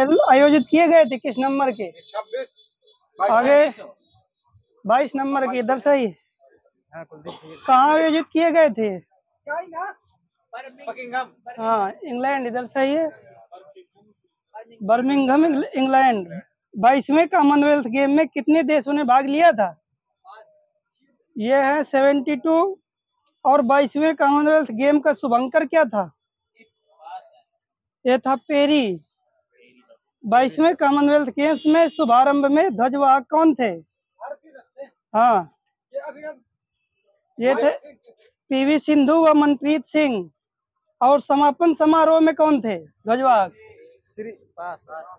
खेल आयोजित किए गए थे किस नंबर के? 26 आगे 22 नंबर के, इधर सही। कहाँ आयोजित किए गए थे? हाँ, इंग्लैंड, इधर सही है, बर्मिंघम इंग्लैंड। 22वें कॉमनवेल्थ गेम में कितने देशों ने भाग लिया था? ये है 72। और 22वें कॉमनवेल्थ गेम का शुभंकर क्या था? ये था पेरी। 22वें कॉमनवेल्थ गेम्स में शुभारंभ में ध्वजवाहक कौन थे? हाँ, ये थे पीवी सिंधु व मनप्रीत सिंह। और समापन समारोह में कौन थे ध्वजवाहक?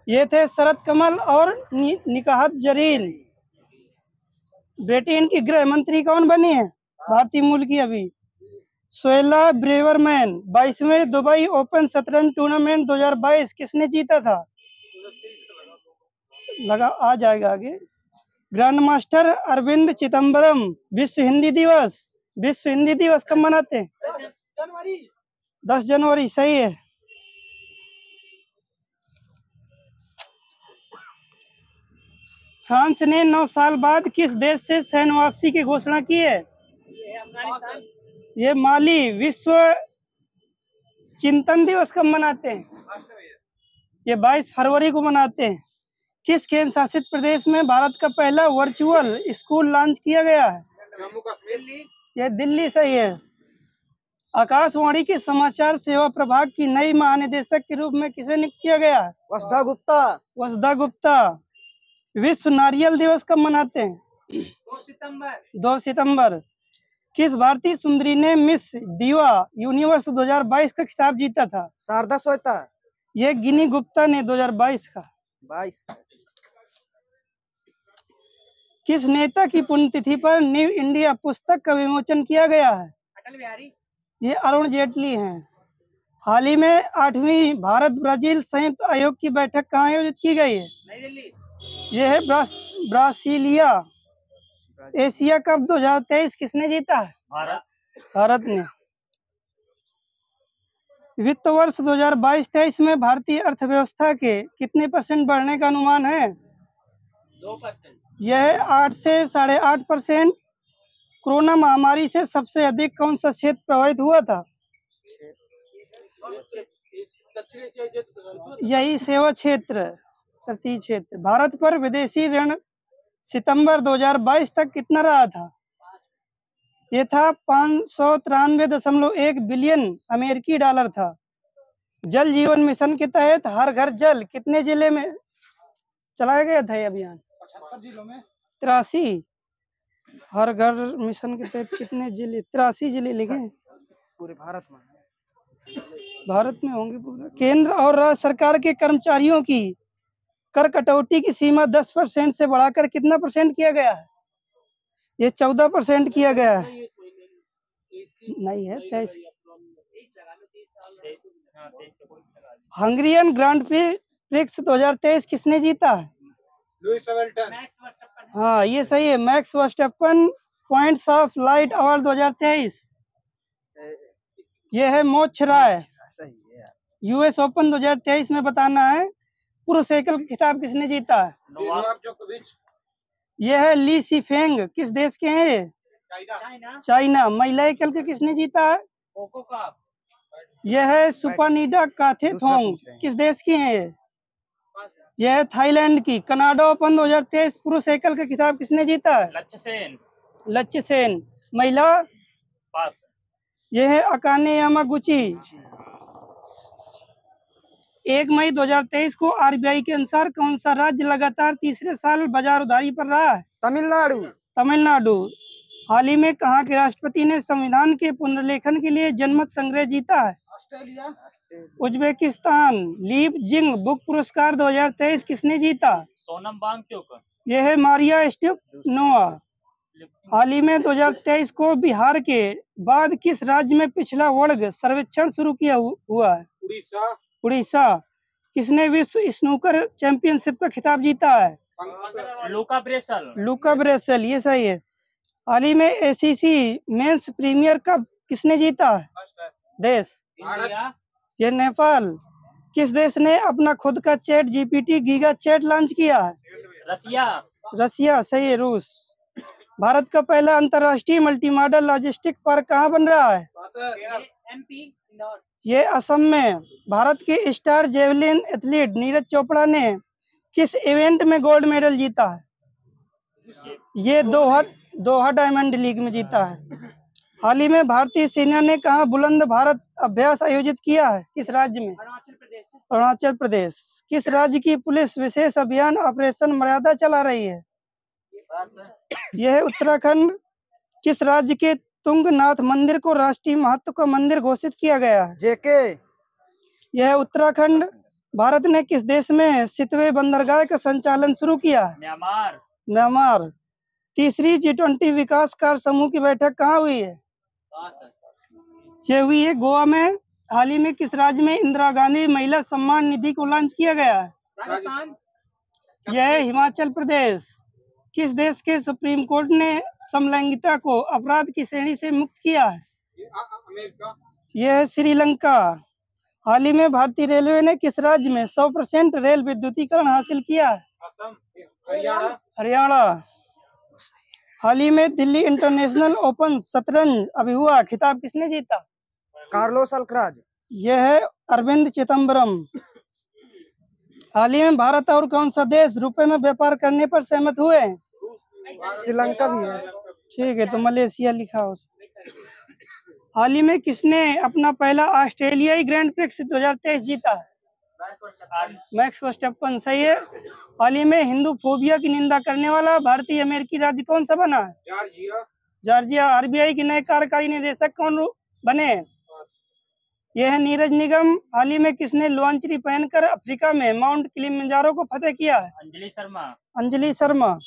ये थे शरद कमल और निकाहत जरीन। ब्रिटेन की गृह मंत्री कौन बनी है भारतीय मूल की अभी? Suella Braverman. 22वें दुबई ओपन शतरंज टूर्नामेंट 2022 किसने जीता था? लगा आ जाएगा आगे। Grand master Arvind Chidambaram. विश्व हिंदी दिवस कब मनाते हैं? 10 जनवरी, सही है। फ्रांस ने 9 साल बाद किस देश से सैन्य वापसी की घोषणा की है? ये माली। विश्व चिंतन दिवस कब मनाते हैं? ये 22 फरवरी को मनाते हैं। किस केंद्र शासित प्रदेश में भारत का पहला वर्चुअल स्कूल लॉन्च किया गया है? जम्मू कश्मीर। ये दिल्ली, सही है। आकाशवाणी के समाचार सेवा प्रभाग की नई महानिदेशक के रूप में किसे नियुक्त किया गया है? वसुधा गुप्ता। विश्व नारियल दिवस कब मनाते हैं? 2 सितंबर। किस भारतीय सुंदरी ने मिस दीवा यूनिवर्स 2022 का खिताब जीता था? शारदा श्वेता। ये गिनी गुप्ता ने 2022 का। 22। किस नेता की पुण्यतिथि पर न्यू इंडिया पुस्तक का विमोचन किया गया है? अटल बिहारी। ये अरुण जेटली हैं। हाल ही में 8वीं भारत ब्राजील संयुक्त आयोग की बैठक कहाँ आयोजित की गई है? नई दिल्ली। ये है ब्रासीलिया। एशिया कप 2023 किसने जीता है? भारत ने। वित्त वर्ष 2022-23 में भारतीय अर्थव्यवस्था के कितने % बढ़ने का अनुमान है? 2%। यह 8 से 8.5%। कोरोना महामारी से सबसे अधिक कौन सा क्षेत्र प्रभावित हुआ था? यही सेवा क्षेत्र, तटीय क्षेत्र। भारत पर विदेशी ऋण सितंबर 2022 तक कितना रहा था? ये था 593.1 बिलियन अमेरिकी डॉलर था। जल जीवन मिशन के तहत हर घर जल कितने जिले में चलाया गया था ये अभियान? 75 जिलों में। 83। हर घर मिशन के तहत कितने जिले? 83 जिले लिखे पूरे भारत में होंगे पूरा। केंद्र और राज्य सरकार के कर्मचारियों की कर कटौती की सीमा 10% से बढ़ाकर कितना % किया गया है? ये 14% किया गया है। नहीं है 23। हंगरियन ग्रांड प्रिक्स 2023 किसने जीता है? Lewis Hamilton. हाँ, ये सही है। Max Verstappen points of light award 2023। ये है मोक्ष राय। यूएस ओपन 2023 में बताना है पुरुष एकल का खिताब किसने जीता है? नोवाक जोकोविच। ये है ली सीफेंग। किस देश के हैं ये? चाइना। महिला एकल का किसने जीता है? यह है सुपानीडा काथेथोंग। किस देश की हैं ये? यह है थाईलैंड की। कनाडा ओपन 2023 पुरुष एकल का खिताब किसने जीता है? लक्ष्य सेन। महिला? यह है अकाने यामागुची। 1 मई 2023 को आरबीआई के अनुसार कौन सा राज्य लगातार तीसरे साल बाजार उधारी पर रहा है? तमिलनाडु। हाल ही में कहाँ के राष्ट्रपति ने संविधान के पुनर्लेखन के लिए जनमत संग्रह जीता है? ऑस्ट्रेलिया। उज्बेकिस्तान। लीप जिंग बुक पुरस्कार 2023 किसने जीता? सोनम वांगचुक। यह है मारिया स्टिपनोवा। हाल ही में 2023 को बिहार के बाद किस राज्य में पिछड़ा वर्ग सर्वेक्षण शुरू किया हुआ है? उड़ीसा। किसने विश्व स्नूकर चैंपियनशिप का खिताब जीता है? लुका ब्रेसल। ये सही है। हाल ही में एसीसी मेंस प्रीमियर कप किसने जीता है? देश? ये नेपाल। किस देश ने अपना खुद का chat GPT giga chad launch किया है? रसिया। रसिया, सही है। रूस। भारत का पहला अंतर्राष्ट्रीय मल्टी मॉडल लॉजिस्टिक पार्क कहाँ बन रहा है? MP इंदौर। ये असम में। भारत के star javelin athlete Neeraj Chopra ने किस इवेंट में गोल्ड मेडल जीता है? ये दोहा डायमंड लीग में जीता है। हाल ही में भारतीय सेना ने कहाँ बुलंद भारत अभ्यास आयोजित किया है? किस राज्य में? अरुणाचल प्रदेश। अरुणाचल प्रदेश। किस राज्य की पुलिस विशेष अभियान ऑपरेशन मर्यादा चला रही है? यह है उत्तराखंड। किस राज्य के तुंगनाथ मंदिर को राष्ट्रीय महत्व का मंदिर घोषित किया गया है? जेके। यह है उत्तराखंड। भारत ने किस देश में सितवे बंदरगाह का संचालन शुरू किया है? म्यांमार। म्यांमार। तीसरी G20 विकास कार्य समूह की बैठक कहाँ हुई है? यह हुई है गोवा में। हाल ही में किस राज्य में इंदिरा गांधी महिला सम्मान निधि को लॉन्च किया गया है? राजस्थान। यह है हिमाचल प्रदेश। किस देश के सुप्रीम कोर्ट ने समलैंगिकता को अपराध की श्रेणी से मुक्त किया है? यह है श्रीलंका। हाल ही में भारतीय रेलवे ने किस राज्य में 100% रेल विद्युतीकरण हासिल किया है? हरियाणा। हाल ही में दिल्ली इंटरनेशनल ओपन शतरंज अभी हुआ, खिताब किसने जीता? Carlos Alcaraz. यह है अरविंद चिदम्बरम। हाल ही में भारत और कौन सा देश रुपए में व्यापार करने पर सहमत हुए हैं? श्रीलंका भी है। ठीक है, तो मलेशिया लिखा हो। हाल ही में किसने अपना पहला ऑस्ट्रेलियाई ग्रैंड प्रिक्स 2023 जीता है? मैक्स वर्स्टैपन, सही है। हाल ही में हिंदू फोबिया की निंदा करने वाला भारतीय अमेरिकी राज्य कौन सा बना है? जॉर्जिया। आरबीआई के नए कार्यकारी निदेशक कौन बने? यह है नीरज निगम। हाल ही में किसने लुआंचरी पहनकर अफ्रीका में माउंट किलिमंजारो को फतेह किया है? अंजलि शर्मा। अंजलि शर्मा।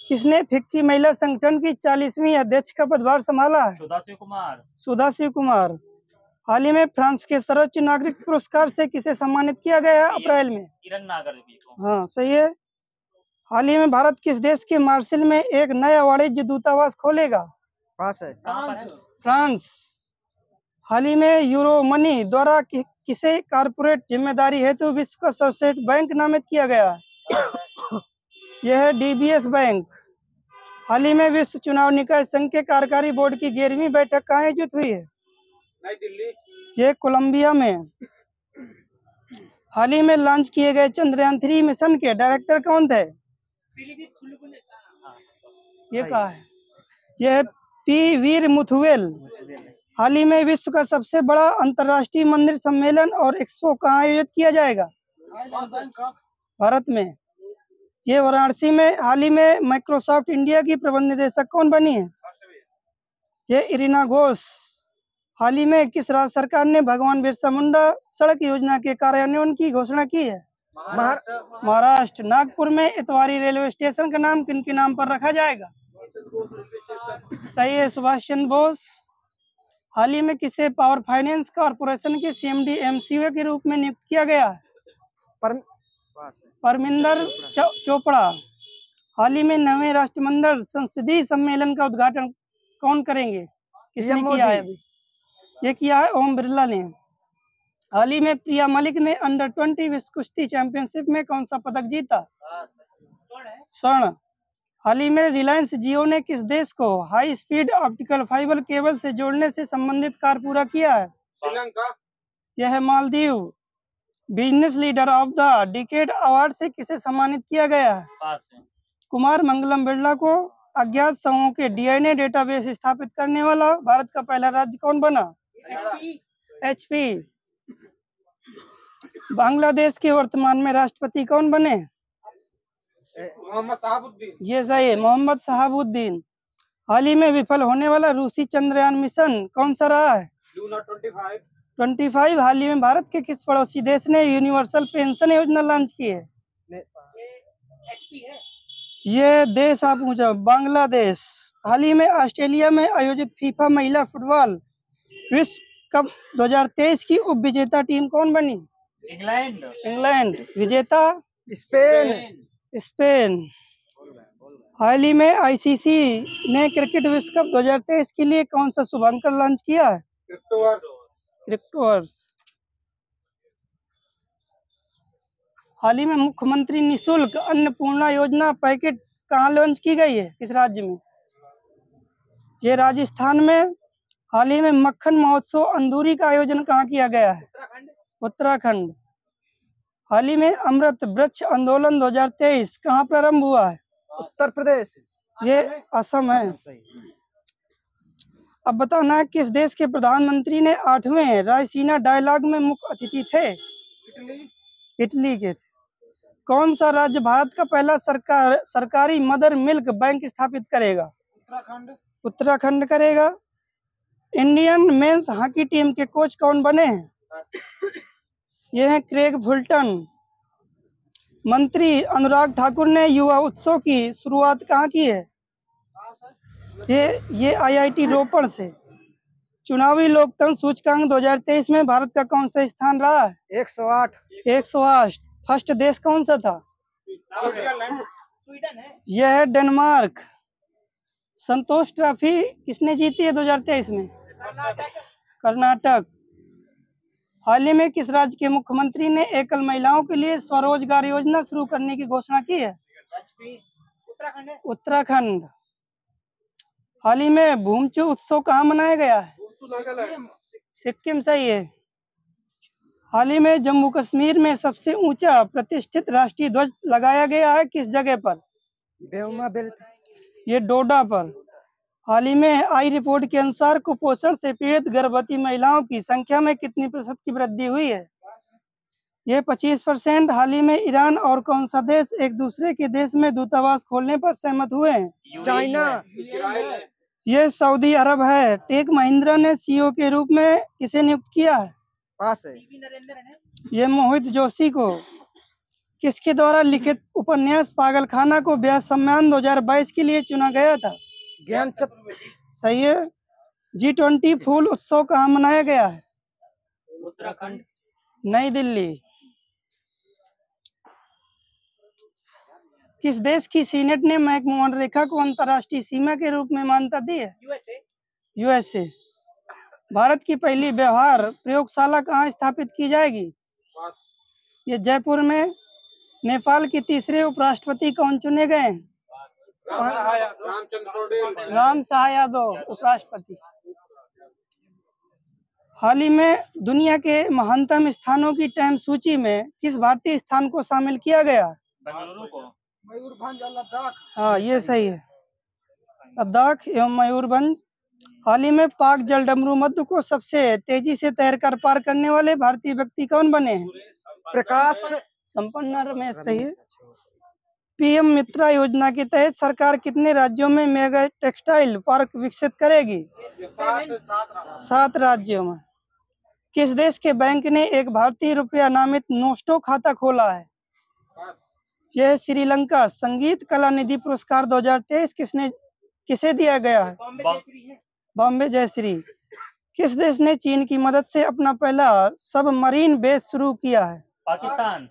किसने फिक्की महिला संगठन की 40वीं अध्यक्ष का पदभार संभाला है? सुधाशिव कुमार। सुधाशिव कुमार। हाल ही में फ्रांस के सर्वोच्च नागरिक पुरस्कार से किसे सम्मानित किया गया है अप्रैल में? किरण नागर को। हाँ, सही है। हाल ही में भारत किस देश के मार्सेल में एक नया वाणिज्य दूतावास खोलेगा? पास है। फ्रांस। हाल ही में यूरो मनी द्वारा किसे कारपोरेट जिम्मेदारी हेतु विश्व का सर्वश्रेष्ठ बैंक नामित किया गया है? यह है डीबीएस बैंक। हाल ही में विश्व चुनाव निकाय संघ के कार्यकारी बोर्ड की 11वीं बैठक कहाँ आयोजित हुई है? नई दिल्ली। ये कोलंबिया में। हाल ही में लॉन्च किए गए चंद्रयान 3 मिशन के डायरेक्टर कौन थे? ये कहा है? यह पी वीर मुथुवेल। हाल ही में विश्व का सबसे बड़ा अंतर्राष्ट्रीय मंदिर सम्मेलन और एक्सपो कहाँ आयोजित किया जाएगा? भारत में। ये वाराणसी में। हाल ही में माइक्रोसॉफ्ट इंडिया की प्रबंध निदेशक कौन बनी है? ये इरिना घोष। हाल ही में किस राज्य सरकार ने भगवान बिरसा मुंडा सड़क योजना के कार्यान्वयन की घोषणा की है? महाराष्ट्र। नागपुर में इतवारी रेलवे स्टेशन का नाम किनके नाम पर रखा जाएगा? सही है, सुभाष चंद्र बोस। हाल ही में किसे पावर फाइनेंस कॉर्पोरेशन के सीएमडी एमसीओ के रूप में नियुक्त किया गया है? परमिंदर चोपड़ा। हाल ही में 9वें राष्ट्रमंडल संसदीय सम्मेलन का उद्घाटन कौन करेंगे? किसने किया है अभी? ये किया है ओम बिरला ने। हाल ही में प्रिया मलिक ने अंडर 20 विश्व कुश्ती चैंपियनशिप में कौन सा पदक जीता? स्वर्ण। हाल ही में रिलायंस जियो ने किस देश को high speed optical fibre cable से जोड़ने से संबंधित कार्य पूरा किया है? श्रीलंका। यह है Maldives. Business leader of the decade award से किसे सम्मानित किया गया है? कुमार मंगलम बिरला को। अज्ञात समूह के डीएनए डेटाबेस स्थापित करने वाला भारत का पहला राज्य कौन बना? HP। बांग्लादेश के वर्तमान में राष्ट्रपति कौन बने? मोहम्मद शहाबुद्दीन। ये सही है, मोहम्मद शहाबुद्दीन। हाल ही में विफल होने वाला रूसी चंद्रयान मिशन कौन सा रहा है? लूना 25। हाल ही में भारत के किस पड़ोसी देश ने यूनिवर्सल पेंशन योजना लॉन्च की है? ये देश आप पूछो, बांग्लादेश। हाल ही में ऑस्ट्रेलिया में आयोजित फीफा महिला फुटबॉल विश्व कप 2023 की उप विजेता टीम कौन बनी? इंग्लैंड। विजेता? स्पेन। हाल ही में आईसीसी ने क्रिकेट विश्व कप 2023 के लिए कौन सा शुभांकर लॉन्च किया है? क्रिप्टोवर्स। हाल ही में मुख्यमंत्री निशुल्क अन्नपूर्णा योजना पैकेट कहाँ लॉन्च की गई है, किस राज्य में? ये राजस्थान में। हाल ही में मक्खन महोत्सव अंधूरी का आयोजन कहाँ किया गया है? उत्तराखंड। हाल ही में अमृत वृक्ष आंदोलन 2023 कहाँ प्रारंभ हुआ है? उत्तर प्रदेश। ये असम है। अब बताना है किस देश के प्रधानमंत्री ने 8वें रायसीना डायलॉग में मुख्य अतिथि थे? इटली के थे। कौन सा राज्य भारत का पहला सरकारी मदर मिल्क बैंक स्थापित करेगा? उत्तराखंड करेगा। इंडियन मेंस हॉकी टीम के कोच कौन बने हैं? ये हैं क्रेग फुलटन। मंत्री अनुराग ठाकुर ने युवा उत्सव की शुरुआत कहाँ की है? ये IIT रोपड़ से। चुनावी लोकतंत्र सूचकांक 2023 में भारत का कौन सा स्थान रहा है? 108। 108। फर्स्ट देश कौन सा था? यह है डेनमार्क। संतोष ट्रॉफी किसने जीती है 2023 में? कर्नाटक। हाल ही में किस राज्य के मुख्यमंत्री ने एकल महिलाओं के लिए स्वरोजगार योजना शुरू करने की घोषणा की है? उत्तराखंड। हाल ही में भूमचू उत्सव कहाँ मनाया गया है? सिक्किम। सही है। हाल ही में जम्मू कश्मीर में सबसे ऊंचा प्रतिष्ठित राष्ट्रीय ध्वज लगाया गया है, किस जगह पर? ये डोडा पर। हाल ही में आई रिपोर्ट के अनुसार कुपोषण से पीड़ित गर्भवती महिलाओं की संख्या में कितनी प्रतिशत की वृद्धि हुई है? ये 25%। हाल ही में ईरान और कौन सा देश एक दूसरे के देश में दूतावास खोलने पर सहमत हुए हैं? चाइना। ये सऊदी अरब है। टेक महिंद्रा ने CEO के रूप में किसे नियुक्त किया है? पास है। ये मोहित जोशी को। किसके द्वारा लिखित उपन्यास पागलखाना को व्यास सम्मान 2022 के लिए चुना गया था? ज्ञान चतुर्वेदी। सही है। G20 फूल उत्सव कहाँ मनाया गया है? उत्तराखंड। नई दिल्ली। किस देश की सीनेट ने मैकमोहन रेखा को अंतर्राष्ट्रीय सीमा के रूप में मान्यता दी है? USA। भारत की पहली व्यवहार प्रयोगशाला कहाँ स्थापित की जाएगी? ये जयपुर में। नेपाल के तीसरे उपराष्ट्रपति कौन चुने गए हैं? राम सहाय यादव उपराष्ट्रपति। हाल ही में दुनिया के महानतम स्थानों की टाइम सूची में किस भारतीय स्थान को शामिल किया गया? बेंगलुरु को। मयूरभंज और लद्दाख। हाँ, ये सही है। लद्दाख एवं मयूरभंज। हाल ही में पाक जलडमरू मध्य को सबसे तेजी से तैरकर पार करने वाले भारतीय व्यक्ति कौन बने हैं? प्रकाश संपन्न रमेश। सही है। PM मित्रा योजना के तहत सरकार कितने राज्यों में मेगा टेक्सटाइल पार्क विकसित करेगी? 7 राज्यों में। किस देश के बैंक ने एक भारतीय रुपया नामित नोस्टो खाता खोला है? यह श्रीलंका। संगीत कला निधि पुरस्कार 2023 किसे दिया गया है? बॉम्बे जयश्री। किस देश ने चीन की मदद से अपना पहला सबमरीन बेस शुरू किया है? पाकिस्तान।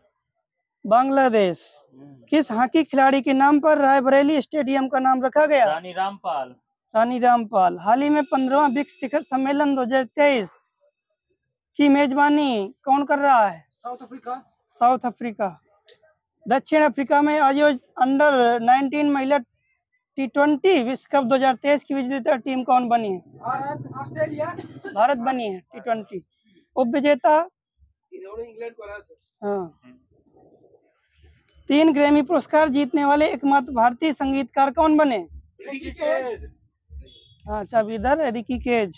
बांग्लादेश। किस हॉकी खिलाड़ी के नाम पर रायबरेली स्टेडियम का नाम रखा गया? रानी रामपाल। रानी रामपाल। हाल ही में 15वां ब्रिक्स शिखर सम्मेलन 2023 की मेजबानी कौन कर रहा है? South Africa. दक्षिण अफ्रीका में आयोजित अंडर 19 महिला T20 विश्व कप 2023 की विजेता टीम कौन बनी है? ऑस्ट्रेलिया। भारत बनी है T20 उप विजेता। हाँ। 3 ग्रैमी पुरस्कार जीतने वाले एकमात्र भारतीय संगीतकार कौन बने? हाँ, चाबीदार रिकी केज।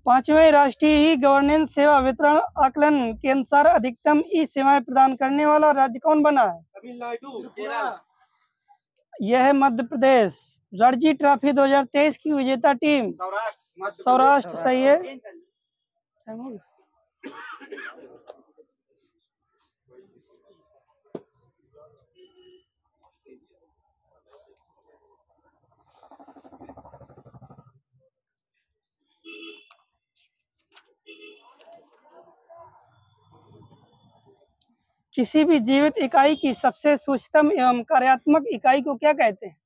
5वें राष्ट्रीय गवर्नेंस सेवा वितरण आकलन के अनुसार अधिकतम सेवाएं प्रदान करने वाला राज्य कौन बना है? तमिलनाडु। यह है मध्य प्रदेश। रणजी ट्रॉफी 2023 की विजेता टीम सौराष्ट्र। सही है। किसी भी जीवित इकाई की सबसे सूक्ष्म एवं कार्यात्मक इकाई को क्या कहते हैं?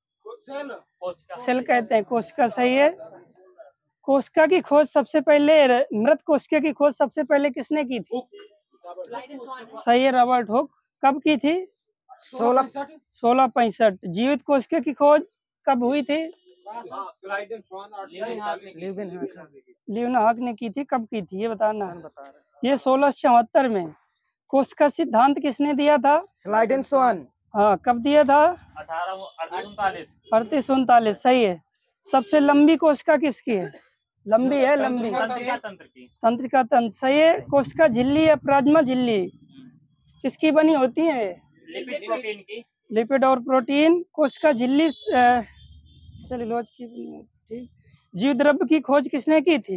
सेल कहते हैं। कोशिका। सही है। कोशिका की खोज सबसे पहले मृत कोशिका की खोज सबसे पहले किसने की थी? सही है, रॉबर्ट हुक। कब की थी? 1665। जीवित कोशिका की खोज कब हुई थी? ल्यूवेनहॉक ने की थी। कब की थी ये बताना। ये 1674 में। कोशिका सिद्धांत किसने दिया था? स्लाइडेनसॉन। हाँ, कब दिया था? 1839। सही है। सबसे लंबी कोशिका किसकी है? लंबी है, लंबी। तंत्र की। तंत्रिका तंत्र। सही है। कोशिका झिल्ली या प्लाज्मा झिल्ली किसकी बनी होती है? लिपिड प्रोटीन की। लिपिड और प्रोटीन। कोशिका झिल्ली सेलुलोज की बनी होती है। जीव द्रव्य की खोज किसने की थी?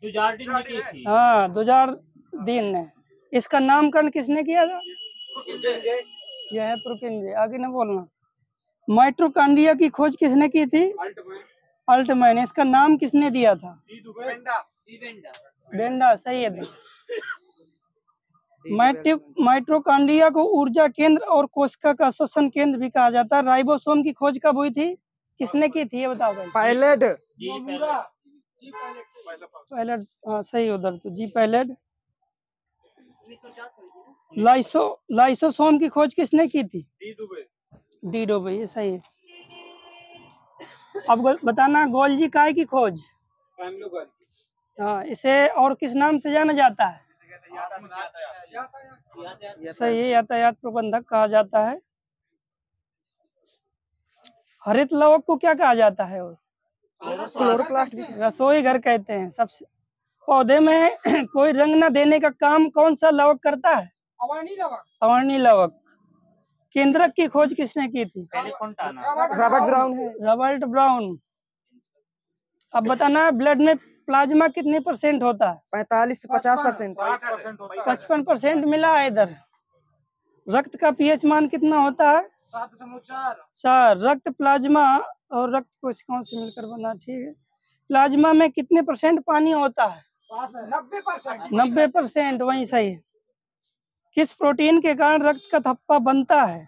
जुजार्डिन ने की थी। हाँ, जुजार्डिन ने। इसका नामकरण किसने किया था? यह है पुरकिंजे। आगे न बोलना। माइटोकॉन्ड्रिया की खोज किसने की थी? अल्टमैन। इसका नाम किसने दिया था? बेंडा। सही है। माइटोकॉन्ड्रिया को ऊर्जा केंद्र और कोशिका का श्वसन केंद्र भी कहा जाता है। राइबोसोम की खोज कब हुई थी? किसने की थी ये बताओ भाई। पायलट। पायलट। हाँ, सही उधर तो जी पायलट। लाइसोसोम की खोज किसने की थी? डी डुबे। ये सही है। अब बताना, गोल्जी काय की खोज। हाँ, इसे और किस नाम से जाना जाता है? सही है, यातायात प्रबंधक कहा जाता है। हरित लवक को क्या कहा जाता है? क्लोरोप्लास्ट। रसोई घर कहते हैं। सबसे पौधे में कोई रंग न देने का काम कौन सा लवक करता है? अवर्णी लवक। केंद्रक की खोज किसने की थी? रॉबर्ट ब्राउन है। Robert brown. अब बताना, ब्लड में प्लाज्मा कितने % होता है? 45 से 50%। 55% मिला है इधर। रक्त का पीएच मान कितना होता है? 7.4। रक्त, प्लाज्मा और रक्त कोशिकाओं से मिलकर बना। ठीक है। प्लाज्मा में कितने % पानी होता है? 90%। वही सही है। किस प्रोटीन के कारण रक्त का थप्पा बनता है?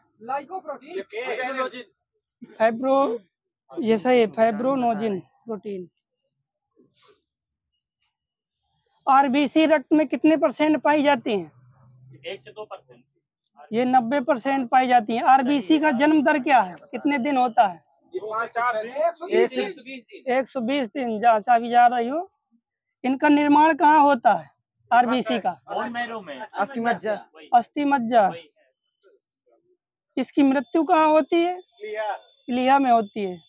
फाइब्रो। ये सही है, फाइब्रोनोजिन प्रोटीन। आरबीसी रक्त में कितने % पाई जाती हैं? 1 से 2%। ये 90% पाई जाती हैं। आरबीसी का जन्म दर क्या है? कितने दिन होता है? 120 दिन। जहाँ अभी जा रही हो। इनका निर्माण कहाँ होता है? आरबीसी का बोन मैरो में। अस्थि मज्जा। अस्थि मज्जा। इसकी मृत्यु कहाँ होती है? प्लीहा में होती है।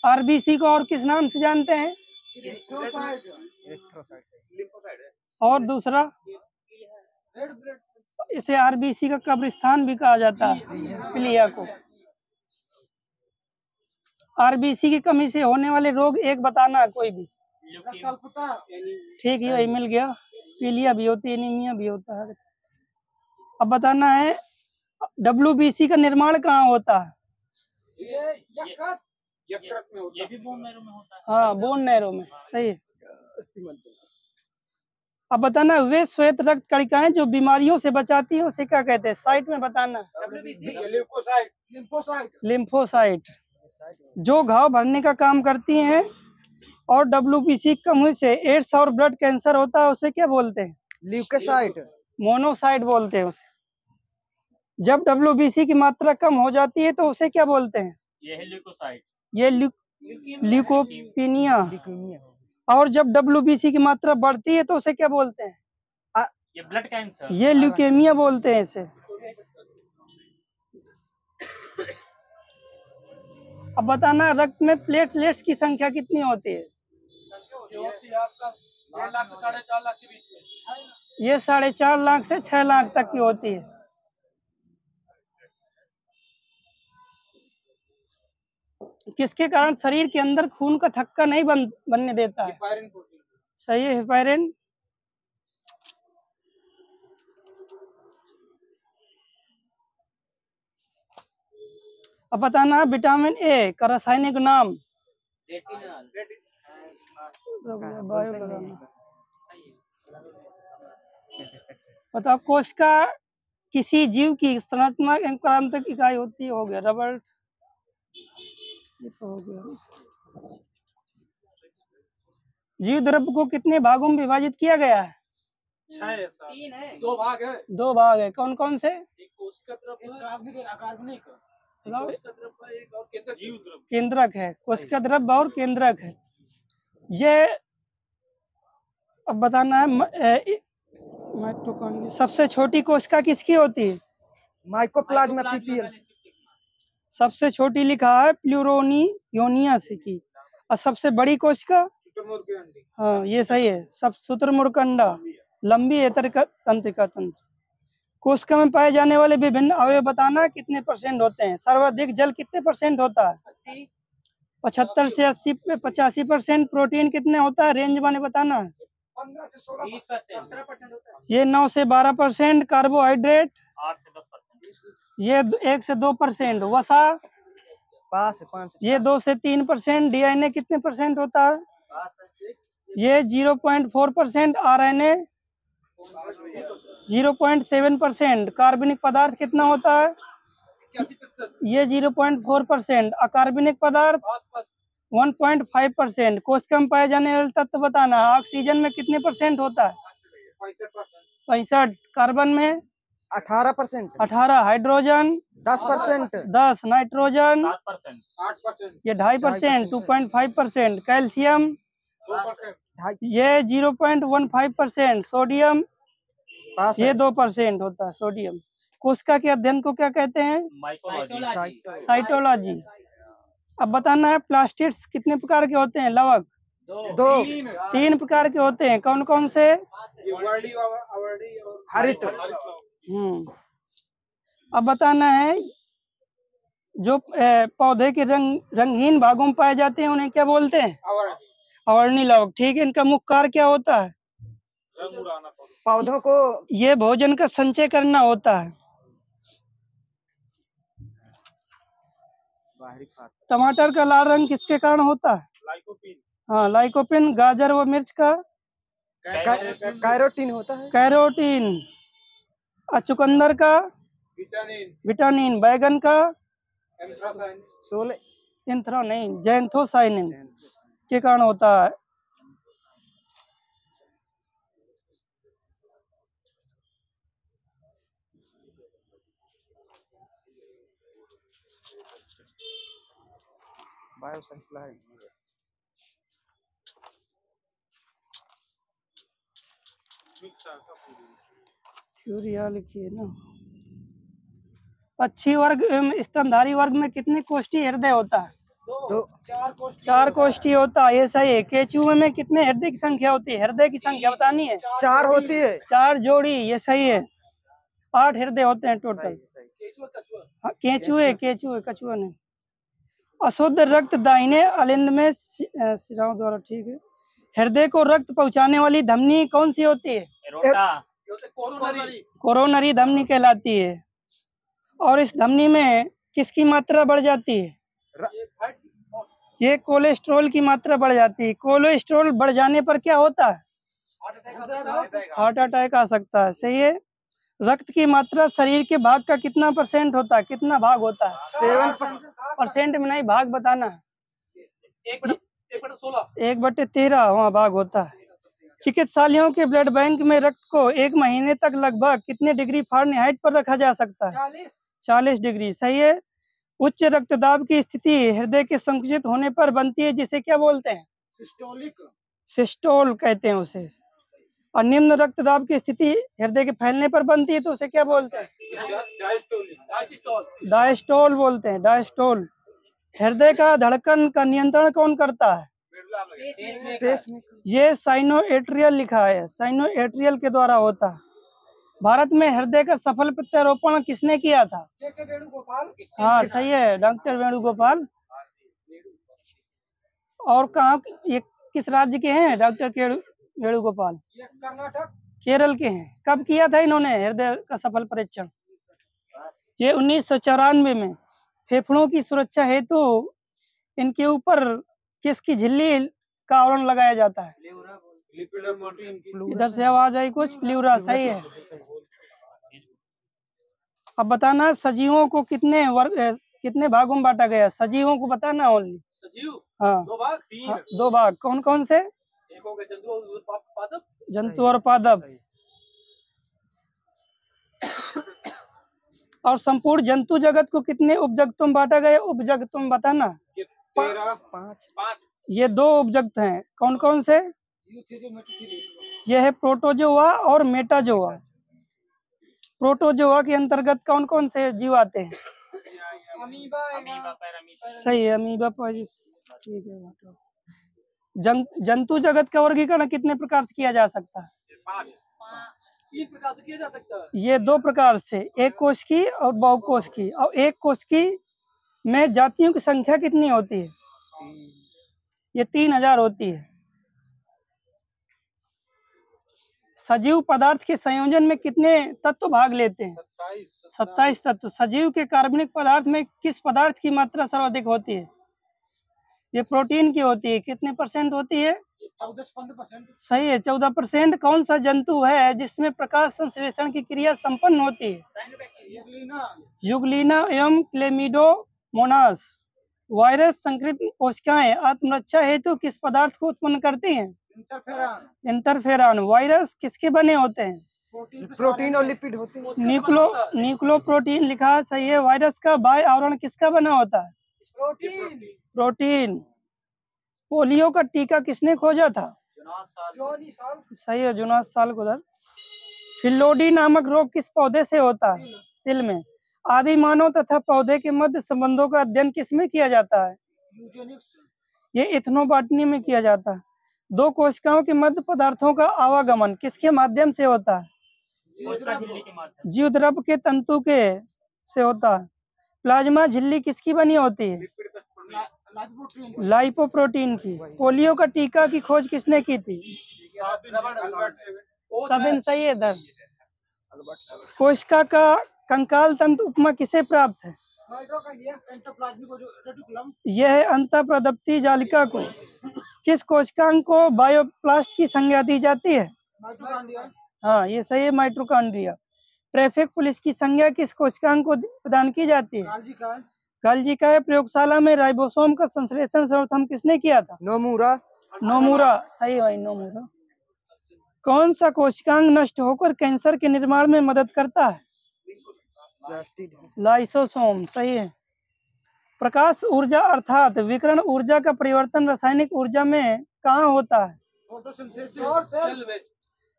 आरबीसी को और किस नाम से जानते हैं? और दूसरा, इसे आरबीसी का कब्रिस्तान भी कहा जाता है, प्लीहा को। आरबीसी की कमी से होने वाले रोग एक बताना, कोई भी। ठीक है, वही मिल गया। पीलिया भी होती है, एनीमिया भी होता है। अब बताना है, डब्ल्यूबीसी का निर्माण कहाँ होता है? ये भी बोन मैरो में होता है। हाँ, बोन नैरो में। सही है। अब बताना, वे श्वेत रक्त कणिकाएं जो बीमारियों से बचाती हैं उसे क्या कहते हैं? साइट में बताना। लिम्फोसाइट। जो घाव भरने का काम करती हैं और डब्ल्यूबीसी कम होने से एड्स और ब्लड कैंसर होता है, उसे क्या बोलते हैं? ल्यूकोसाइट। मोनोसाइट बोलते हैं उसे। जब डब्ल्यूबीसी की मात्रा कम हो जाती है तो उसे क्या बोलते हैं? ये है ल्यूकोसाइट। ये ल्यूकोपीनिया। और जब डब्ल्यूबीसी की मात्रा बढ़ती है तो उसे क्या बोलते हैं? ये ब्लड कैंसर। ये ल्यूकेमिया बोलते हैं इसे। अब बताना, रक्त में प्लेटलेट्स की संख्या कितनी होती है? ये 4.5 लाख से 6 लाख तक की होती है। किसके कारण शरीर के अंदर खून का थक्का नहीं बनने देता है? सही है, हेपारिन। अब बताना, विटामिन ए का रासायनिक नाम। बताओ, कोशिका किसी जीव की संरचनात्मक इकाई होती है। हो गया रबड़। ये तो हो गया। जीव द्रव्य को कितने भागों में विभाजित किया गया है? तीन है, दो भाग है। दो भाग है, कौन कौन से? एक कोशिका द्रव है, एक अकार्बनिक, बताओ। कोशिका द्रव है, एक और केंद्रक जीव द्रव। केंद्रक है, कोशिका द्रव और केंद्रक है। ये अब बताना है माइटोकॉन्ड्रिया। सबसे छोटी कोशिका किसकी होती है? Mycoplasma PPL. सबसे छोटी लिखा है प्लूरोनियोनियस की। और सबसे बड़ी कोशिका? हाँ ये सही है, सब शुतुरमुर्ग अंडा, लंबी तंत्रिका तंत्र। कोशिका में पाए जाने वाले विभिन्न अवयव बताना कितने परसेंट होते हैं? सर्वाधिक जल कितने परसेंट होता है? 75 से 80 पे 85%। प्रोटीन कितने होता है? रेंज मैंने बताना। 15 से 16%, 17% होता है। ये 9 से 12%। कार्बोहाइड्रेट 8 से 10%। ये 1 से 2%। वसा 5 से 5। ये 2 से 3%। डीएनए कितने परसेंट होता है? ये 0.4%। आरएनए 0.7%। कार्बनिक पदार्थ कितना होता है? 81%। ये 0.4%। अकार्बनिक पदार्थ 1.5%। कोशिका में पाए जाने वाले तत्व बताना। ऑक्सीजन में कितने परसेंट होता है? 65। कार्बन में 18%। 18। हाइड्रोजन 10%। 10। नाइट्रोजन 7%। 8%। ये 2.5%। 2.5%। कैल्शियम 2%। ये 0.15%। सोडियम पास ये है। 2% होता है सोडियम। कोशिका के अध्ययन को क्या कहते हैं? माइकोलॉजी। साइटोलॉजी। अब बताना है प्लास्टिड्स कितने प्रकार के होते हैं? लवक 2। 3 प्रकार के होते हैं। कौन कौन से? वर्डी और हरित। अब बताना है जो पौधे के रंगहीन भागों में पाए जाते हैं उन्हें क्या बोलते हैं? अवर्णी लवक। ठीक है। इनका मुख्य कार्य क्या होता है? पौधों को ये भोजन का संचय करना होता है। टमाटर का लाल रंग किसके कारण होता है? लाइकोपीन। हाँ लाइकोपिन। गाजर व मिर्च का कैरोटीन होता है। कैरोटीन। चुकंदर का विटामिन। बैगन का जैंथोसाइनिन के कारण होता है। Bioscience live. यूरिया लिखिए ना। पक्षी वर्ग एवं स्तनधारी वर्ग में कितने कोष्ठी हृदय होता है? 2। 4 कोष्ठी होता है। ये सही है। केचुए में कितने हृदय की संख्या होती है? हृदय की संख्या बतानी है। 4 होती है। 4 जोड़ी। ये सही है। 8 हृदय होते हैं टोटल। हाँ, केचुए कछुआ नहीं। अशुद्ध रक्त दाहिने अलिंद में शिराओं द्वारा। ठीक है। हृदय को रक्त पहुंचाने वाली धमनी कौन सी होती है? कोरोनरी धमनी कहलाती है। और इस धमनी में किसकी मात्रा बढ़ जाती है? ये कोलेस्ट्रॉल की मात्रा बढ़ जाती है। कोलेस्ट्रॉल बढ़ जाने पर क्या होता है? हार्ट अटैक आ सकता है। सही है। रक्त की मात्रा शरीर के भाग का कितना % होता है? कितना भाग होता है? 7% में नहीं, भाग बताना है। 1/13 वहाँ भाग होता है। चिकित्सालयों के ब्लड बैंक में रक्त को 1 महीने तक लगभग कितने डिग्री फ़ारेनहाइट पर रखा जा सकता है? 40 डिग्री। सही है। उच्च रक्तदाब की स्थिति हृदय के संकुचित होने पर बनती है, जिसे क्या बोलते हैं? सिस्टोल कहते हैं उसे। और निम्न रक्तदाब की स्थिति हृदय के फैलने पर बनती है तो उसे क्या बोलते हैं? डायस्टोल बोलते हैं। डायस्टोल। हृदय का धड़कन का नियंत्रण कौन करता है? ये साइनोएट्रियल लिखा है। साइनोएट्रियल के द्वारा होता है। भारत में हृदय का सफल प्रत्यारोपण किसने किया था? हाँ सही है, डॉक्टर वेणुगोपाल। और कहाँ, ये किस राज्य के हैं डॉक्टर वेणुगोपाल? केरल के हैं। कब किया था इन्होंने हृदय का सफल परीक्षण? ये 1994 में। फेफड़ों की सुरक्षा हेतु इनके ऊपर किसकी झिल्ली का आवरण लगाया जाता है? इधर से आवाज आई कुछ। प्लूरा। सही है। अब बताना सजीवों को कितने भागों में बांटा गया? सजीवों को बताना ओनली। सजीव हाँ 2 भाग 3 हाँ, 2 भाग। कौन कौन से? एक हो गया जंतु और पादप। जंतु और पादप। और संपूर्ण जंतु जगत को कितने उपजगतों में बांटा गया? उपजगतों में बताना। 13 5 5 ये 2 उपजगत हैं, कौन कौन से? ये है प्रोटोजोआ और मेटाजोआ। प्रोटोजोआ के अंतर्गत कौन कौन से जीव आते हैं? Amoeba parameter. सही है, अमीबा ठीक है। जंतु जगत का वर्गीकरण कितने प्रकार से किया जा सकता है? 5 3 प्रकार से किया जा सकता है। ये 2 प्रकार से, एक कोशिकी और बहुकोशिकी। और एक कोशिकी में जातियों की संख्या कितनी होती है? ये 3000 होती है। सजीव पदार्थ के संयोजन में कितने तत्व भाग लेते हैं? 27 तत्व। सजीव के कार्बनिक पदार्थ में किस पदार्थ की मात्रा सर्वाधिक होती है? ये प्रोटीन की होती है। कितने % होती है? 14 से 15%। सही है, 14%। कौन सा जंतु है जिसमें प्रकाश संश्लेषण की क्रिया संपन्न होती है? युगलीना एवं क्लेमिडोमोनास। वायरस संक्रमित कोशिकाएं आत्मरक्षा हेतु किस पदार्थ को उत्पन्न करती हैं? इंटरफेरॉन। वायरस किसके बने होते हैं? प्रोटीन और लिपिड होते हैं। न्यूक्लियोप्रोटीन लिखा, सही है। वायरस का बाह्य आवरण किसका बना होता है? प्रोटीन। पोलियो का टीका किसने खोजा था? सही है, जोनास साल्कदर। फिलोडी नामक रोग किस पौधे से होता है? तिल में। आदि मानव तथा पौधे के मध्य संबंधों का अध्ययन किसमें किया जाता है? ये इथनोबॉटनी में किया जाता है। 2 कोशिकाओं के मध्य पदार्थों का आवागमन किसके माध्यम से होता है? जीवद्रव के तंतु के से होता है। प्लाज्मा झिल्ली किसकी बनी होती है? लाइपोप्रोटीन की। पोलियो का टीका की खोज किसने की थी? सबन। सही है इधर। कोशिका का कंकाल तंतु उपमा किसे प्राप्त है? यह है अंतःप्रदप्ति जालिका को। किस कोशिकांग को बायोप्लास्ट की संज्ञा दी जाती है? हाँ, ये सही है, माइटोकॉन्ड्रिया। ट्रैफिक पुलिस की संज्ञा किस कोशिकांग को प्रदान की जाती है? गाल्जिका। प्रयोगशाला में राइबोसोम का संश्लेषण सर्वप्रथम किसने किया था? नोमुरा। सही है भाई, नोमुरा। कौन सा कोशिकांग नष्ट होकर कैंसर के निर्माण में मदद करता है? लाइसोसोम। सही है। प्रकाश ऊर्जा अर्थात विकिरण ऊर्जा का परिवर्तन रासायनिक ऊर्जा में कहाँ होता है?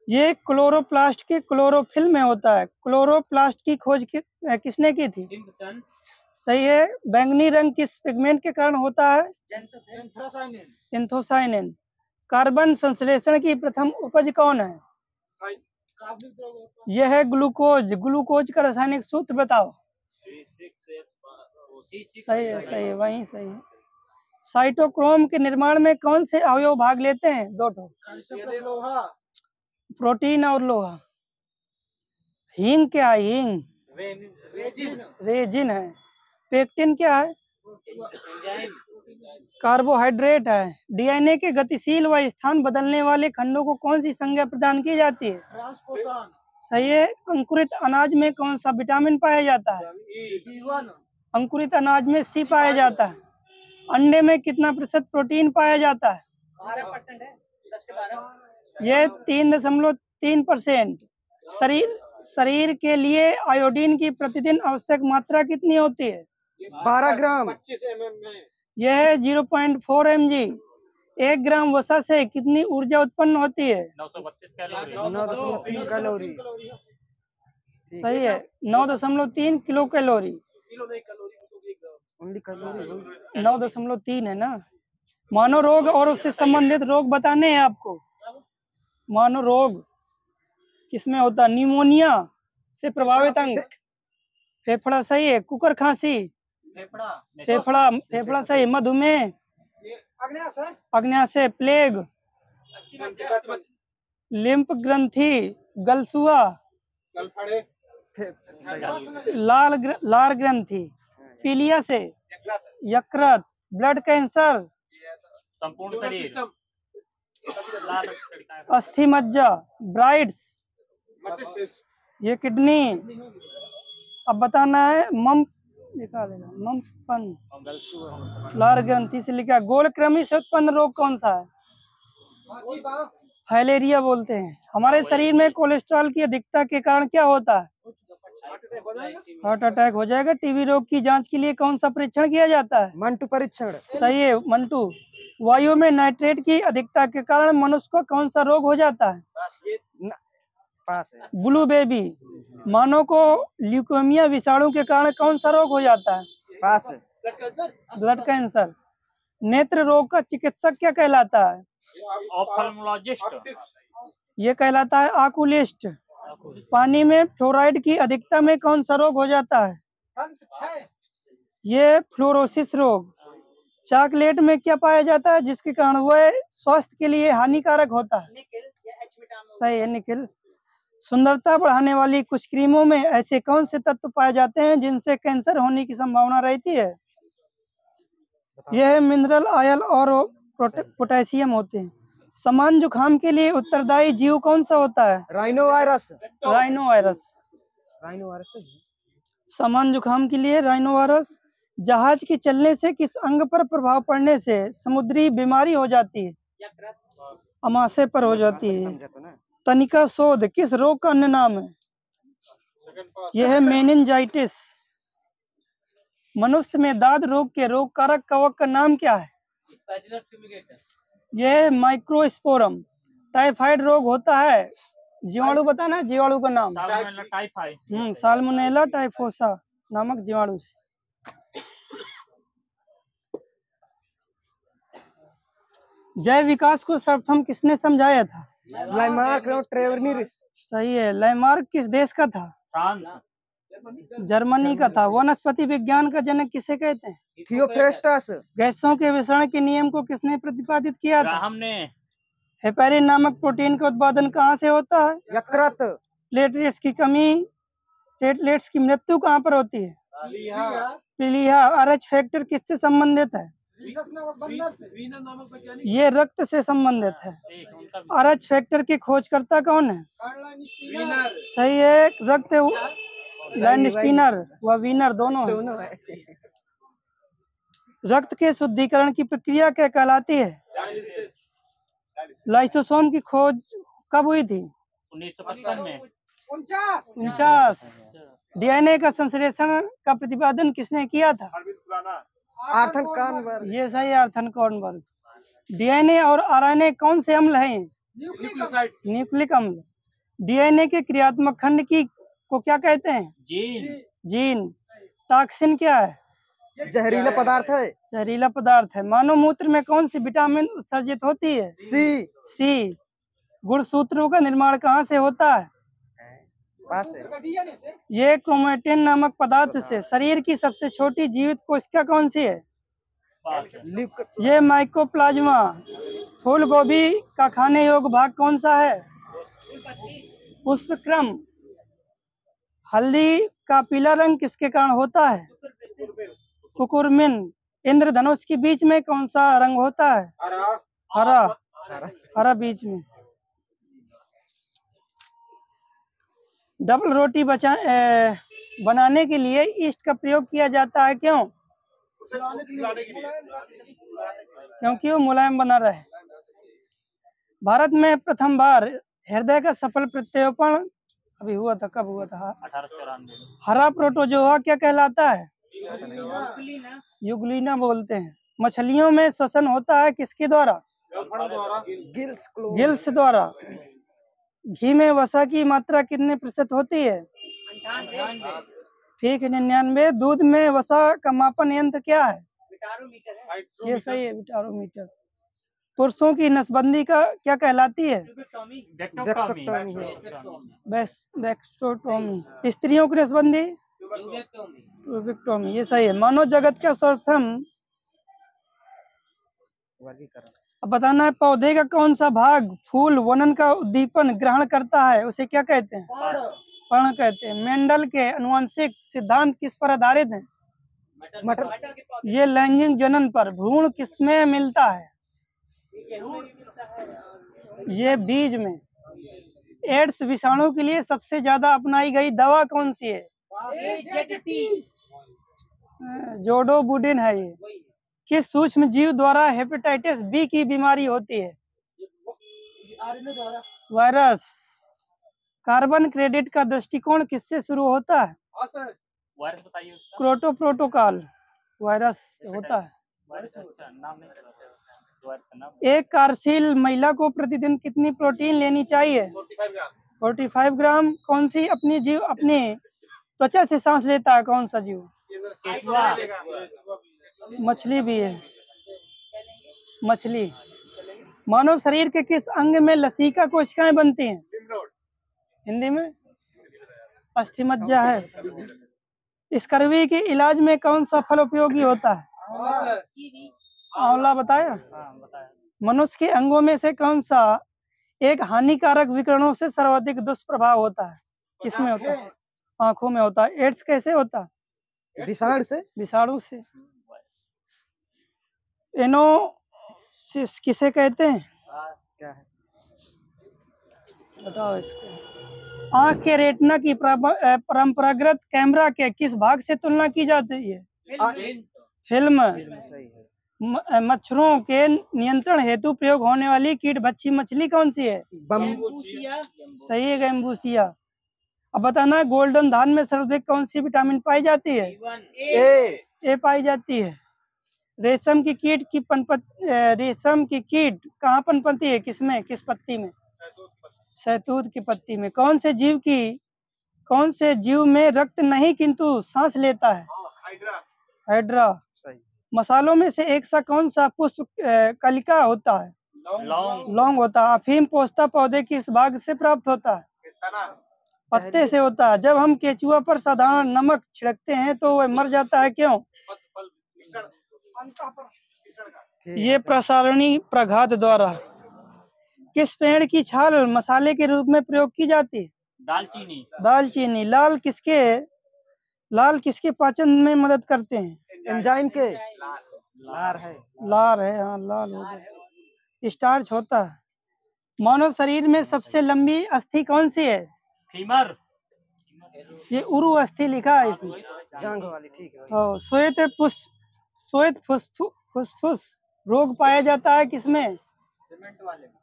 ये क्लोरोप्लास्ट के क्लोरोफिल में होता है। क्लोरोप्लास्ट की खोज किसने की थी? सही है। बैंगनी रंग किस पिगमेंट के कारण होता है? एंथोसाइनिन। कार्बन संश्लेषण की प्रथम उपज कौन है? यह है ग्लूकोज। ग्लूकोज का रासायनिक सूत्र बताओ। सही है, सही है, वही सही है। साइटोक्रोम के निर्माण में कौन से अवयव भाग लेते हैं? 2 प्रोटीन और लोहा। हींग क्या है? हींग रेजिन है। पेक्टिन क्या है? कार्बोहाइड्रेट है। डीएनए के गतिशील व स्थान बदलने वाले खंडों को कौन सी संज्ञा प्रदान की जाती है? सही है। अंकुरित अनाज में कौन सा विटामिन पाया जाता है? अंकुरित अनाज में सी पाया जाता है। अंडे में कितना % प्रोटीन पाया जाता है? 12% है, 10 से 12। यह 3.3%। शरीर के लिए आयोडीन की प्रतिदिन आवश्यक मात्रा कितनी होती है? 12 ग्राम। 25 mm में। यह है 0.4 mg। 1 ग्राम वसा से कितनी ऊर्जा उत्पन्न होती है? 932 कैलोरी। 9.3 कैलोरी। सही है, 9.3 किलो कैलोरी। किलो नहीं, कैलोरी। 9.3 है ना। मानव रोग और उससे संबंधित रोग बताने हैं आपको। मानव रोग किसमें होता है? निमोनिया से प्रभावित अंग फेफड़ा। सही है। कुकर खांसी फेफड़ा सही। मधुमेह अग्न्याशय। प्लेग लिम्फ ग्रंथि। गलसुआ लार ग्रंथि। पीलिया से यकृत। ब्लड कैंसर संपूर्ण शरीर। अस्थि मज्जा। ब्राइड्स ये किडनी। अब बताना है ममपन लार ग्रंथि से लिखा। गोल कृमि से उत्पन्न रोग कौन सा है? फाइलेरिया बोलते हैं। हमारे शरीर में कोलेस्ट्रॉल की अधिकता के कारण क्या होता है? हार्ट अटैक हो जाएगा। टीबी रोग की जांच के लिए कौन सा परीक्षण किया जाता है? मंटू परीक्षण। सही है मंटू। वायु में नाइट्रेट की अधिकता के कारण मनुष्य को कौन सा रोग हो जाता है? पास है। Blue baby. मानव को ल्यूकेमिया विषाणु के कारण कौन सा रोग हो जाता है? पास है। Blood cancer. नेत्र रोग का चिकित्सक क्या कहलाता है? ऑप्थेल्मोलॉजिस्ट। ये कहलाता है आकुलिस्ट। पानी में फ्लोराइड की अधिकता में कौन सा रोग हो जाता है? ये फ्लोरोसिस रोग। चॉकलेट में क्या पाया जाता है जिसके कारण वह स्वास्थ्य के लिए हानिकारक होता है? सही है निकिल। सुंदरता बढ़ाने वाली कुछ क्रीमों में ऐसे कौन से तत्व पाए जाते हैं जिनसे कैंसर होने की संभावना रहती है? यह मिनरल ऑयल और पोटेशियम होते हैं। समान जुकाम के लिए उत्तरदायी जीव कौन सा होता है? Rhino virus. Rhino virus. Rhino virus है। समान जुकाम के लिए राइनो वायरस। जहाज के चलने से किस अंग पर प्रभाव पड़ने से समुद्री बीमारी हो जाती है? अमाशय पर हो जाती है। तनिका शोध किस रोग का अन्य नाम है? यह है मेनिंजाइटिस। मनुष्य में दाद रोग के रोग कारक कवक का नाम क्या है? यह माइक्रोस्पोरम। टाइफाइड रोग होता है जीवाणु बताना, जीवाणु का नाम। Salmonella typhoid. साल्मोनेला टाइफोसा नामक जीवाणु से। जय विकास को सर्वप्रथम किसने समझाया था? लाइमार्क और ट्रेवरनिरिस। सही है। लाइमार्क किस देश का था? फ्रांस। जर्मनी का था। वनस्पति विज्ञान का जनक किसे कहते हैं? थियोफ्रेस्टस। गैसों के विसरण के नियम को किसने प्रतिपादित किया था? ग्राहम ने। हेपेरिन नामक प्रोटीन का उत्पादन कहाँ से होता है? यकृत। प्लेटलेट्स की कमी, प्लेटलेट्स की मृत्यु कहाँ पर होती है? प्लीहा। आरएच फैक्टर किससे संबंधित है? ये रक्त से संबंधित है। आरएच फैक्टर के खोजकर्ता कौन है? सही है। रक्त लैंडस्टीनर व वीनर दोनों है। रक्त के शुद्धिकरण की प्रक्रिया क्या कहलाती है? लाइसोसोम की खोज कब हुई थी? 1955 में। 49। डीएनए का संश्लेषण का प्रतिपादन किसने किया था? आर्थन कॉर्नबर्ग। ये सही है, आर्थन कॉर्नबर्ग। डीएनए और आरएनए कौन से अम्ल हैं? न्यूक्लिक अम्ल। डीएनए के क्रियात्मक खंड की को क्या कहते हैं? जीन। जीन। टॉक्सिन क्या है? जहरीला पदार्थ है। जहरीला पदार्थ है। मानव मूत्र में कौन सी विटामिन उत्सर्जित होती है? सी। गुणसूत्रों का निर्माण कहाँ से होता है? पास है। ये क्रोमेटिन नामक पदार्थ से। शरीर की सबसे छोटी जीवित कोशिका कौन सी है? ये माइकोप्लाज्मा। फूल गोभी का खाने योग्य भाग कौन सा है? पुष्पक्रम। हल्दी का पीला रंग किसके कारण होता है? कुकुरमिन। इंद्रधनुष के बीच में कौन सा रंग होता है? हरा। हरा बीच में। डबल रोटी बनाने के लिए ईस्ट का प्रयोग किया जाता है, क्यों? क्योंकि वो मुलायम बना रहे। भारत में प्रथम बार हृदय का सफल प्रत्यारोपण अभी हुआ था, कब हुआ था? 1894। हरा प्रोटोजोआ क्या कहलाता है? युग्लिना बोलते हैं। मछलियों में श्वसन होता है किसके द्वारा? गिल्स द्वारा। घी में वसा की मात्रा कितने प्रतिशत होती है? ठीक है 99। दूध में वसा का मापन यंत्र क्या है? ये सही है, विटारोमीटर। पुरुषों की नसबंदी का क्या कहलाती है? वेक्सोटोमी। स्त्रियों की नसबंदी? ट्यूबेक्टोमी। ये सही है। मानव जगत का सर्वप्रथम अब बताना है पौधे का कौन सा भाग फूल वनन का उद्दीपन ग्रहण करता है, उसे क्या कहते हैं? पर्ण कहते हैं। मेंडल के अनुवांशिक सिद्धांत किस पर आधारित है? मटर। ये लैंगिक जनन पर। भ्रूण किसमें मिलता है? ये बीज में। एड्स विषाणु के लिए सबसे ज्यादा अपनाई गई दवा कौन सी है? जोडोबुडिन है ये। किस सूक्ष्म जीव द्वारा हेपेटाइटिस बी की बीमारी होती है? वायरस। कार्बन क्रेडिट का दृष्टिकोण किससे शुरू होता है? वायरस बताइए उसका। क्रोटो प्रोटोकॉल वायरस होता है। वायरस अच्छा नाम नहीं पता था। वायरस का नाम। एक कार्यशील महिला को प्रतिदिन कितनी प्रोटीन लेनी चाहिए? 45 ग्राम। कौन सी अपनी त्वचा से सांस लेता है? कौन सा जीव? केचुआ। मछली भी है। मछली। मानव शरीर के किस अंग में लसीका कोशिकाएं बनती हैं? हिंदी में अस्थिमज्जा है। स्कर्वी के इलाज में कौन सा फल उपयोगी होता है? आंवला बताया। हाँ बताया। मनुष्य के अंगों में से कौन सा एक हानिकारक विकिरणों से सर्वाधिक दुष्प्रभाव होता है? किसमें होता है? आंखों में होता है। एड्स कैसे होता है? विषाणु से। विषाणु से। एनोसिस किसे कहते हैं? क्या है? बताओ इसको। आंख के रेटिना की परंपरागत कैमरा के किस भाग से तुलना की जाती है? फिल्म। सही है। मच्छरों के नियंत्रण हेतु प्रयोग होने वाली कीट भक्षी मछली कौन सी है? सही है, गैम्बूसिया। अब बताना, गोल्डन धान में सर्वाधिक कौन सी विटामिन पाई जाती है? ए पाई जाती है। रेशम की कीट कहाँ पनपती है? किसमें? किस पत्ती में? शहतूत की पत्ती में। कौन से जीव में रक्त नहीं किंतु सांस लेता है? हाइड्रा। मसालों में से एक सा कौन सा पुष्प कलिका होता है? लौंग होता है। अफीम पोस्ता पौधे किस भाग से प्राप्त होता है? पत्ते से होता है। जब हम केचुआ पर साधारण नमक छिड़कते हैं तो वह मर जाता है, क्यों? ये प्रसारणी प्रघात द्वारा। किस पेड़ की छाल मसाले के रूप में प्रयोग की जाती है? दालचीनी। लाल किसके पाचन में मदद करते हैं? एंजाइम के। लार है। हाँ, लाल हो गया। स्टार्च होता है। मानव शरीर में सबसे लंबी अस्थि कौन सी है? फीमर। ये उरु अस्थि लिखा है इसमें। जांघ वाली। ठीक है। तो श्वेत फुसफुस रोग पाया जाता है किसमें?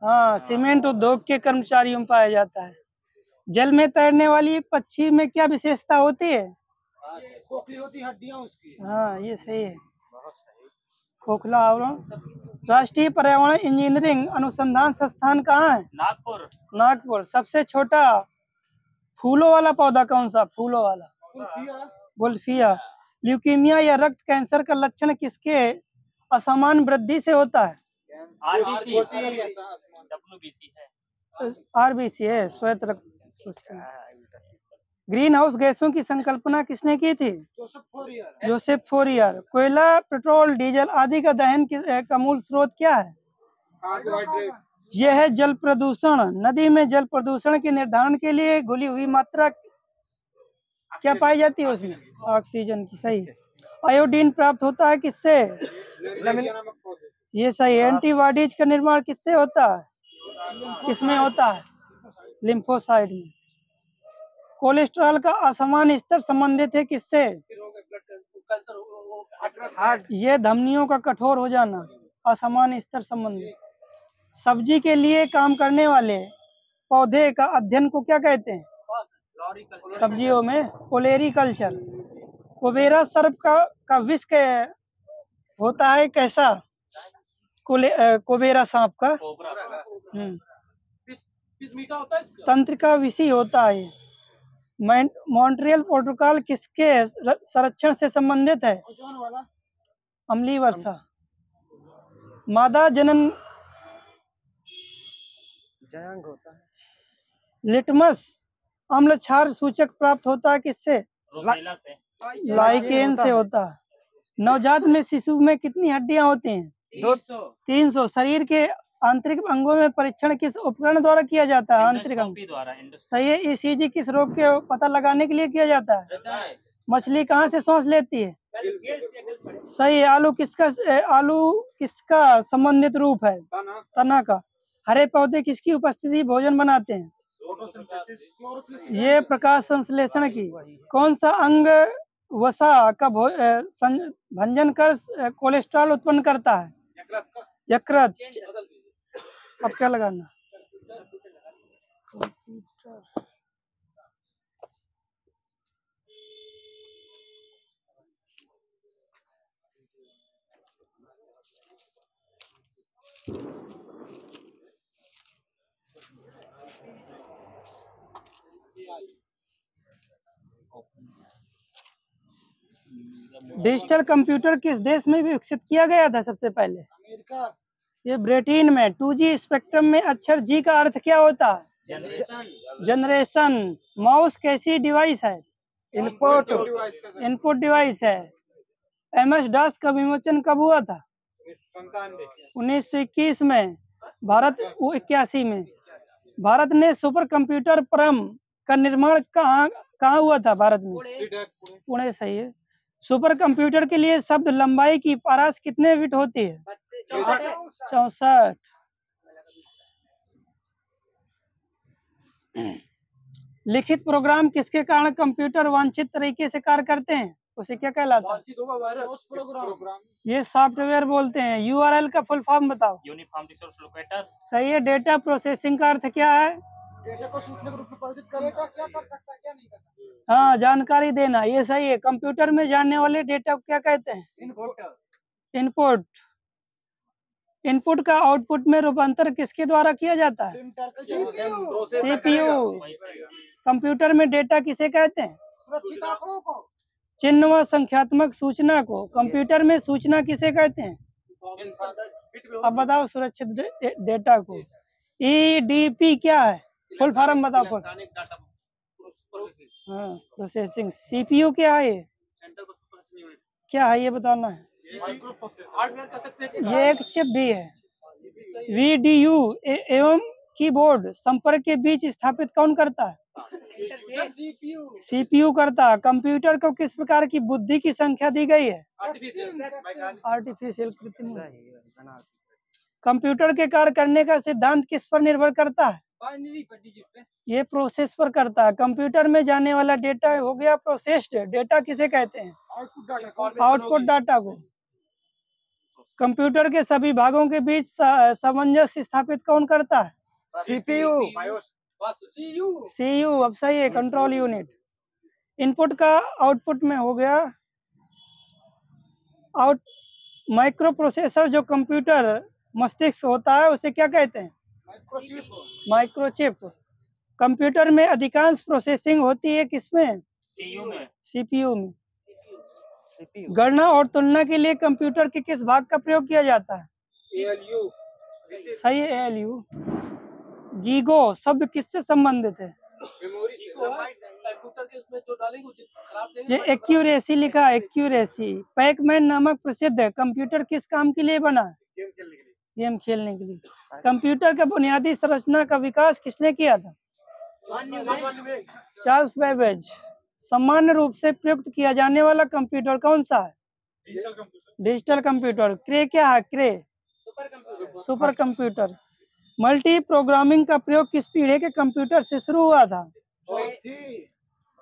हाँ, सीमेंट उद्योग के कर्मचारियों में पाया जाता है। जल में तैरने वाली पक्षी में क्या विशेषता होती है? खोखली होती हड्डियां उसकी। हाँ, ये सही है। खोखला आवरण। राष्ट्रीय पर्यावरण इंजीनियरिंग अनुसंधान संस्थान कहाँ है? नागपुर। सबसे छोटा फूलों वाला पौधा कौन सा? फूलों वाला गुल्फिया। ल्यूकीमिया या रक्त कैंसर का लक्षण किसके असमान वृद्धि से होता है? आरबीसी है, श्वेत रक्त। ग्रीन हाउस गैसों की संकल्पना किसने की थी? Joseph Fourier. कोयला, पेट्रोल, डीजल आदि का दहन का मूल स्रोत क्या है? यह है जल प्रदूषण। नदी में जल प्रदूषण के निर्धारण के लिए घुली हुई मात्रा क्या पाई जाती है उसमें? ऑक्सीजन की। सही। आयोडीन प्राप्त होता है किससे? ये सही। एंटीबॉडीज का निर्माण किससे होता है? किसमें होता है? लिम्फोसाइट में। कोलेस्ट्रॉल का असमान स्तर संबंधित है किससे? ये धमनियों का कठोर हो जाना। असमान स्तर संबंधित। सब्जी के लिए काम करने वाले पौधे का अध्ययन को क्या कहते हैं? सब्जियों में ओलेरीकल्चर। कोबेरा सर्प का विष होता है कैसा? कोबेरा सांप का तंत्रिका विषी होता है। मॉन्ट्रियल प्रोटोकॉल किसके संरक्षण से संबंधित है? अम्लीय वर्षा। मादा जनन जयांग होता है। लिटमस अम्ल क्षार सूचक प्राप्त होता है किससे? लाइकेन से होता है। नवजात में शिशु में कितनी हड्डियां होती हैं? 300। शरीर के आंतरिक अंगों में परीक्षण किस उपकरण द्वारा किया जाता है? आंतरिक अंग। सही है। ईसीजी किस रोग के पता लगाने के लिए किया जाता है? मछली कहाँ से सांस लेती है? सही है। आलू किसका संबंधित रूप है? तना का। हरे पौधे किसकी उपस्थिति भोजन बनाते हैं? ये प्रकाश संश्लेषण की। कौन सा अंग वसा का भंजन कर कोलेस्ट्रॉल उत्पन्न करता है? यकृत। अब क्या लगाना? डिजिटल कंप्यूटर किस देश में विकसित किया गया था सबसे पहले? अमेरिका। ये ब्रिटेन में। 2G स्पेक्ट्रम में अक्षर G का अर्थ क्या होता है? जनरेशन। माउस कैसी डिवाइस है? इनपुट डिवाइस है। MS DOS का विमोचन कब हुआ था? 1921 में। भारत 81 में। भारत ने सुपर कंप्यूटर परम का निर्माण कहाँ हुआ था भारत में? पुणे। सही है। सुपर कंप्यूटर के लिए शब्द लंबाई की पारस कितने बिट होती है? 64। लिखित प्रोग्राम किसके कारण कंप्यूटर वांछित तरीके से कार्य करते हैं? उसे क्या कहलाता है? ये सॉफ्टवेयर बोलते हैं। URL का फुल फॉर्म बताओ। Uniform resource locator. सही है। डेटा प्रोसेसिंग का अर्थ क्या है? डेटा को सूचना के रूप में परिवर्तित करेगा, क्या कर सकता है क्या नहीं कर सकता। हाँ, जानकारी देना। ये सही है। कंप्यूटर में जाने वाले डेटा को क्या कहते हैं? इनपुट। इनपुट का आउटपुट में रूपांतर किसके द्वारा किया जाता है? CPU। कंप्यूटर में डेटा किसे कहते हैं? सुरक्षित आंकड़ों को। चिन्ह व संख्यात्मक सूचना को। कंप्यूटर में सूचना किसे कहते हैं? अब बताओ सुरक्षित डेटा को। EDP क्या है? फुल फॉर्म बताओ। हाँ, प्रोसेसिंग। CPU क्या है? क्या है ये बताना है। ये एक चिप भी है। VDU एवं कीबोर्ड संपर्क के बीच स्थापित कौन करता है? CPU करता है। कंप्यूटर को किस प्रकार की बुद्धि की संख्या दी गई है? आर्टिफिशियल कृत्रिम। कंप्यूटर के कार्य करने का सिद्धांत किस पर निर्भर करता है? ये प्रोसेस पर करता है। कंप्यूटर में जाने वाला डेटा हो गया प्रोसेस्ड डेटा। किसे कहते हैं? आउटपुट डाटा को। कंप्यूटर के सभी भागों के बीच सामंजस्य स्थापित कौन करता है? CPU। CU। अब सही है। Control unit. इनपुट का आउटपुट में हो गया माइक्रो प्रोसेसर। जो कंप्यूटर मस्तिष्क होता है उसे क्या कहते हैं? माइक्रोचिप। कंप्यूटर में अधिकांश प्रोसेसिंग होती है किसमें? CPU में। गणना और तुलना के लिए कंप्यूटर के किस भाग का प्रयोग किया जाता है? सही है। ALU। गीगो शब्द किससे संबंधित है? ये एक्यूरेसी लिखा है। एक्यूरेसी। पैकमैन नामक प्रसिद्ध कंप्यूटर किस काम के लिए बना? गेम खेलने के लिए। कंप्यूटर का बुनियादी संरचना का विकास किसने किया था? Charles Babbage. सामान्य रूप से प्रयुक्त किया जाने वाला कंप्यूटर कौन सा है? Digital computer. क्रे क्या है? क्रे सुपर कंप्यूटर। मल्टी प्रोग्रामिंग का प्रयोग किस पीढ़ी के कंप्यूटर से शुरू हुआ था?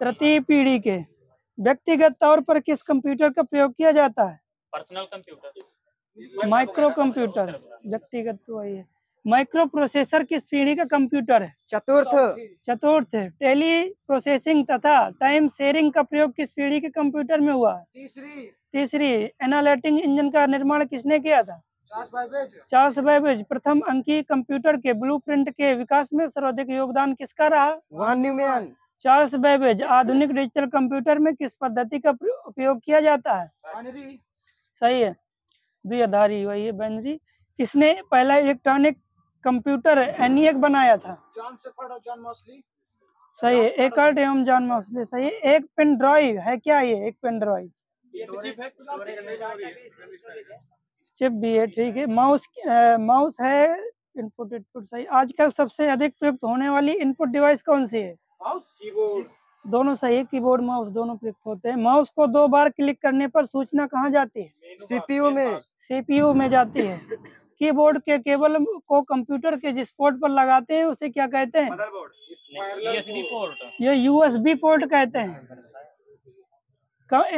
तृतीय पीढ़ी के। व्यक्तिगत तौर पर किस कंप्यूटर का प्रयोग किया जाता है? Personal computer. Micro computer. व्यक्तिगत तो वही है। माइक्रो प्रोसेसर किस पीढ़ी का कंप्यूटर है? चतुर्थ। टेली प्रोसेसिंग तथा टाइम शेयरिंग का प्रयोग किस पीढ़ी के कंप्यूटर में हुआ है? तीसरी। एनालिटिक इंजन का निर्माण किसने किया था? Charles Babbage. प्रथम अंकीय कंप्यूटर के ब्लूप्रिंट के विकास में सर्वाधिक योगदान किसका रहा? Von Neumann. Charles Babbage. आधुनिक डिजिटल कंप्यूटर में किस पद्धति का उपयोग किया जाता है? सही है। द्विआधारी वही है। बाइनरी। किसने पहला इलेक्ट्रॉनिक कंप्यूटर ENIAC बनाया था? जॉन मॉसली। सही है। एकर्ट एवं जॉन मॉसली। सही है। एक पेन ड्राइव है क्या? ये एक पेन ड्राइव चिप भी है। ठीक है। माउस है। इनपुट। सही। आजकल सबसे अधिक प्रयुक्त होने वाली इनपुट डिवाइस कौन सी है? दोनों सही है। कीबोर्ड माउस दोनों प्रयुक्त होते हैं। माउस को 2 बार क्लिक करने पर सूचना कहाँ जाती है? CPU में जाती है। कीबोर्ड के केबल को कंप्यूटर के जिस पोर्ट पर लगाते हैं उसे क्या कहते हैं? USB port. ये USB पोर्ट कहते हैं।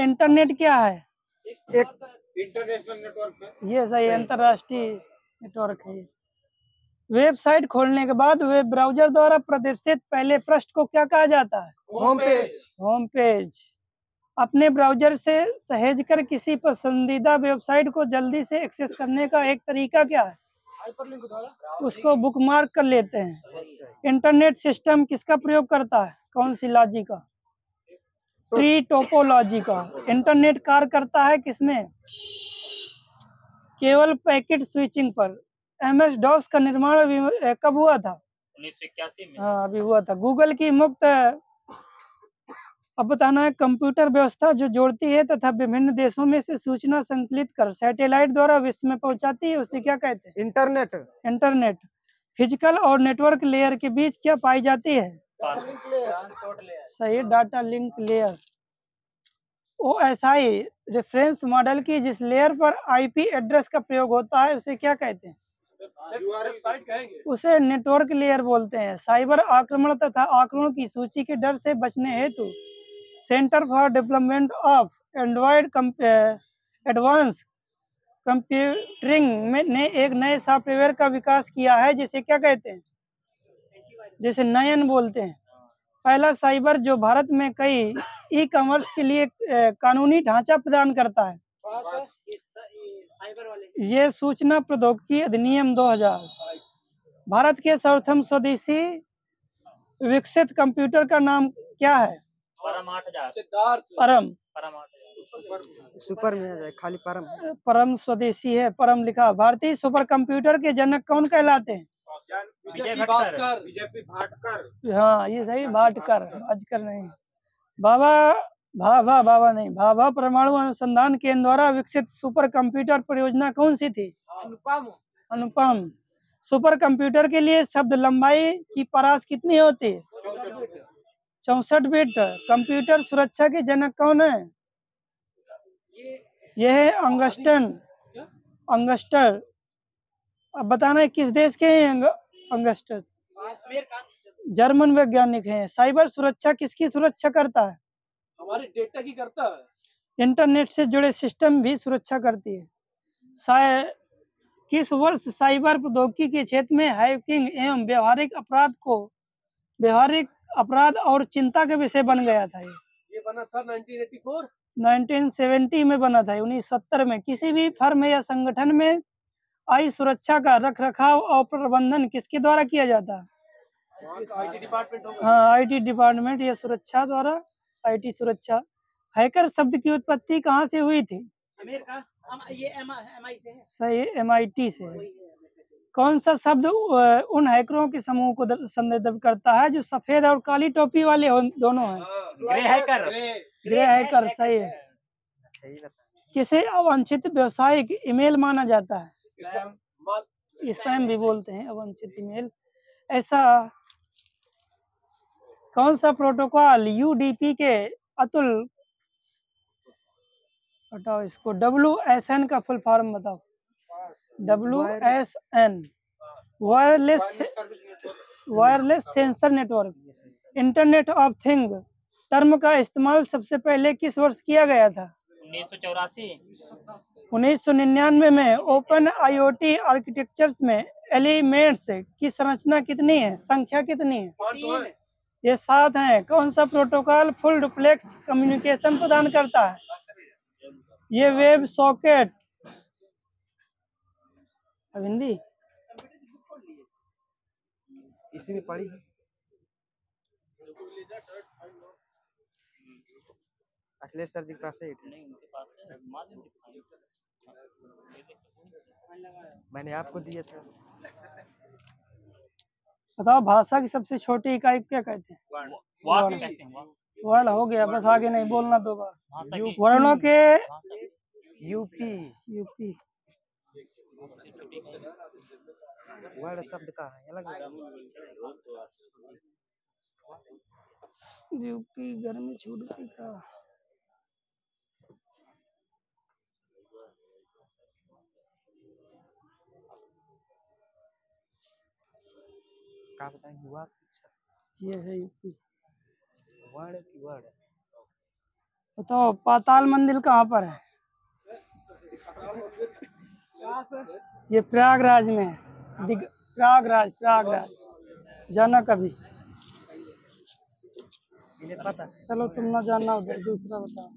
इंटरनेट क्या है? International network. ये सही। अंतरराष्ट्रीय नेटवर्क है। वेबसाइट खोलने के बाद वेब ब्राउजर द्वारा प्रदर्शित पहले पृष्ठ को क्या कहा जाता है? Home page. अपने ब्राउजर से सहेज कर किसी पसंदीदा वेबसाइट को जल्दी से एक्सेस करने का एक तरीका क्या है? उसको बुकमार्क कर लेते हैं। इंटरनेट सिस्टम किसका प्रयोग करता है, कौन सी लॉजी का, ट्री टोपोलॉजी का। इंटरनेट कार्य करता है किसमें, केवल पैकेट स्विचिंग पर। MS DOS का निर्माण कब हुआ था, 1981 में। हाँ अभी हुआ था। गूगल की मुक्त, अब बताना है, कंप्यूटर व्यवस्था जो जोड़ती है तथा विभिन्न देशों में से सूचना संकलित कर सैटेलाइट द्वारा विश्व में पहुंचाती है, उसे क्या कहते हैं, इंटरनेट। इंटरनेट। फिजिकल और नेटवर्क लेयर के बीच क्या पाई जाती है, सही, data link layer. OSI reference model की जिस लेयर पर IP एड्रेस का प्रयोग होता है उसे क्या कहते हैं, वेबसाइट कहेंगे। उसे नेटवर्क लेयर बोलते हैं। साइबर आक्रमण तथा आंकड़ों की सूची के डर से बचने हेतु centre for development of Android advance computing ने एक नए सॉफ्टवेयर का विकास किया है जिसे क्या कहते हैं, जिसे नयन बोलते हैं। पहला साइबर जो भारत में कई ई-कॉमर्स के लिए कानूनी ढांचा प्रदान करता है, ये सूचना प्रौद्योगिकी अधिनियम 2000। भारत के सर्वप्रथम स्वदेशी विकसित कंप्यूटर का नाम क्या है, परम 8000। सिद्धार्थ परम, परम 8000। सुपर में आ जाए, खाली परम। परम स्वदेशी है, परम लिखा। भारतीय सुपर कंप्यूटर के जनक कौन कहलाते हैं, विजय बीजेपी भाटकर। भास्कर, बीजेपी भाटकर। हाँ ये सही, भाटकर, भास्कर नहीं। बाबा नहीं, भाभा परमाणु अनुसंधान केंद्र द्वारा विकसित सुपर कंप्यूटर परियोजना कौन सी थी, अनुपम। सुपर कंप्यूटर के लिए शब्द लंबाई की परास कितनी होती है, 64 बिट। कंप्यूटर सुरक्षा के जनक कौन है, यह है अंगस्टर। अब बताना है किस देश के हैं अंगस्टर, जर्मन वैज्ञानिक हैं। साइबर सुरक्षा किसकी सुरक्षा करता है, हमारे डेटा की करता है। इंटरनेट से जुड़े सिस्टम भी सुरक्षा करती है। किस वर्ष साइबर प्रौद्योगिकी के क्षेत्र में हैकिंग एवं व्यवहारिक अपराध और चिंता के विषय बन गया था, ये बना था 1984। 1970 में बना था, 1970 में। किसी भी फर्म या संगठन में आई सुरक्षा का रख रखाव और प्रबंधन किसके द्वारा किया जाता है, IT डिपार्टमेंट होगा। हाँ IT डिपार्टमेंट या सुरक्षा द्वारा, IT सुरक्षा। हैकर शब्द की उत्पत्ति कहाँ से हुई थी, अमेरिका, ये MI से है। सही, MIT से है। कौन सा शब्द उन हैकरों के समूह को संदर्भित करता है जो सफेद और काली टोपी वाले दोनों हैं, ग्रे हैकर। ग्रे हैकर, सही है। किसे अवांछित व्यवसायिक ईमेल माना जाता है, स्पैम भी बोलते हैं, अवांछित ईमेल। ऐसा कौन सा प्रोटोकॉल UDP के अतुल, बताओ इसको, WSN का फुल फॉर्म बताओ, WSN, wireless sensor network. Internet of thing term का इस्तेमाल सबसे पहले किस वर्ष किया गया था, 1984। 1999 में। ओपन IoT आर्किटेक्चर्स में एलिमेंट्स की संरचना कितनी है, संख्या कितनी है, ये 7 हैं। कौन सा प्रोटोकॉल फुल डुप्लेक्स कम्युनिकेशन प्रदान करता है, ये वेब सॉकेट। अब हिंदी इसी में पढ़ी है। अखिलेश सर जी के पास है, नहीं उनके पास है, मैंने आपको दिया था। बताओ भाषा की सबसे छोटी इकाई क्या कहते हैं, वाक कहते हैं। वर्ण। हो गया, बस आगे नहीं बोलना दो बार। भाषा की वर्णों के यूपी वर्ड शब्द का है अलग। यूपी गर्मी छूट गई का, क्या बताएंगे, वर्ड ये है यूपी। वर्ड की वर्ड। बताओ पाताल मंदिर कहाँ पर है, ये प्रयागराज में है। प्रयागराज जाना कभी, इन्हें पता। चलो तुम ना जानना, उधर दूसरा बताओ।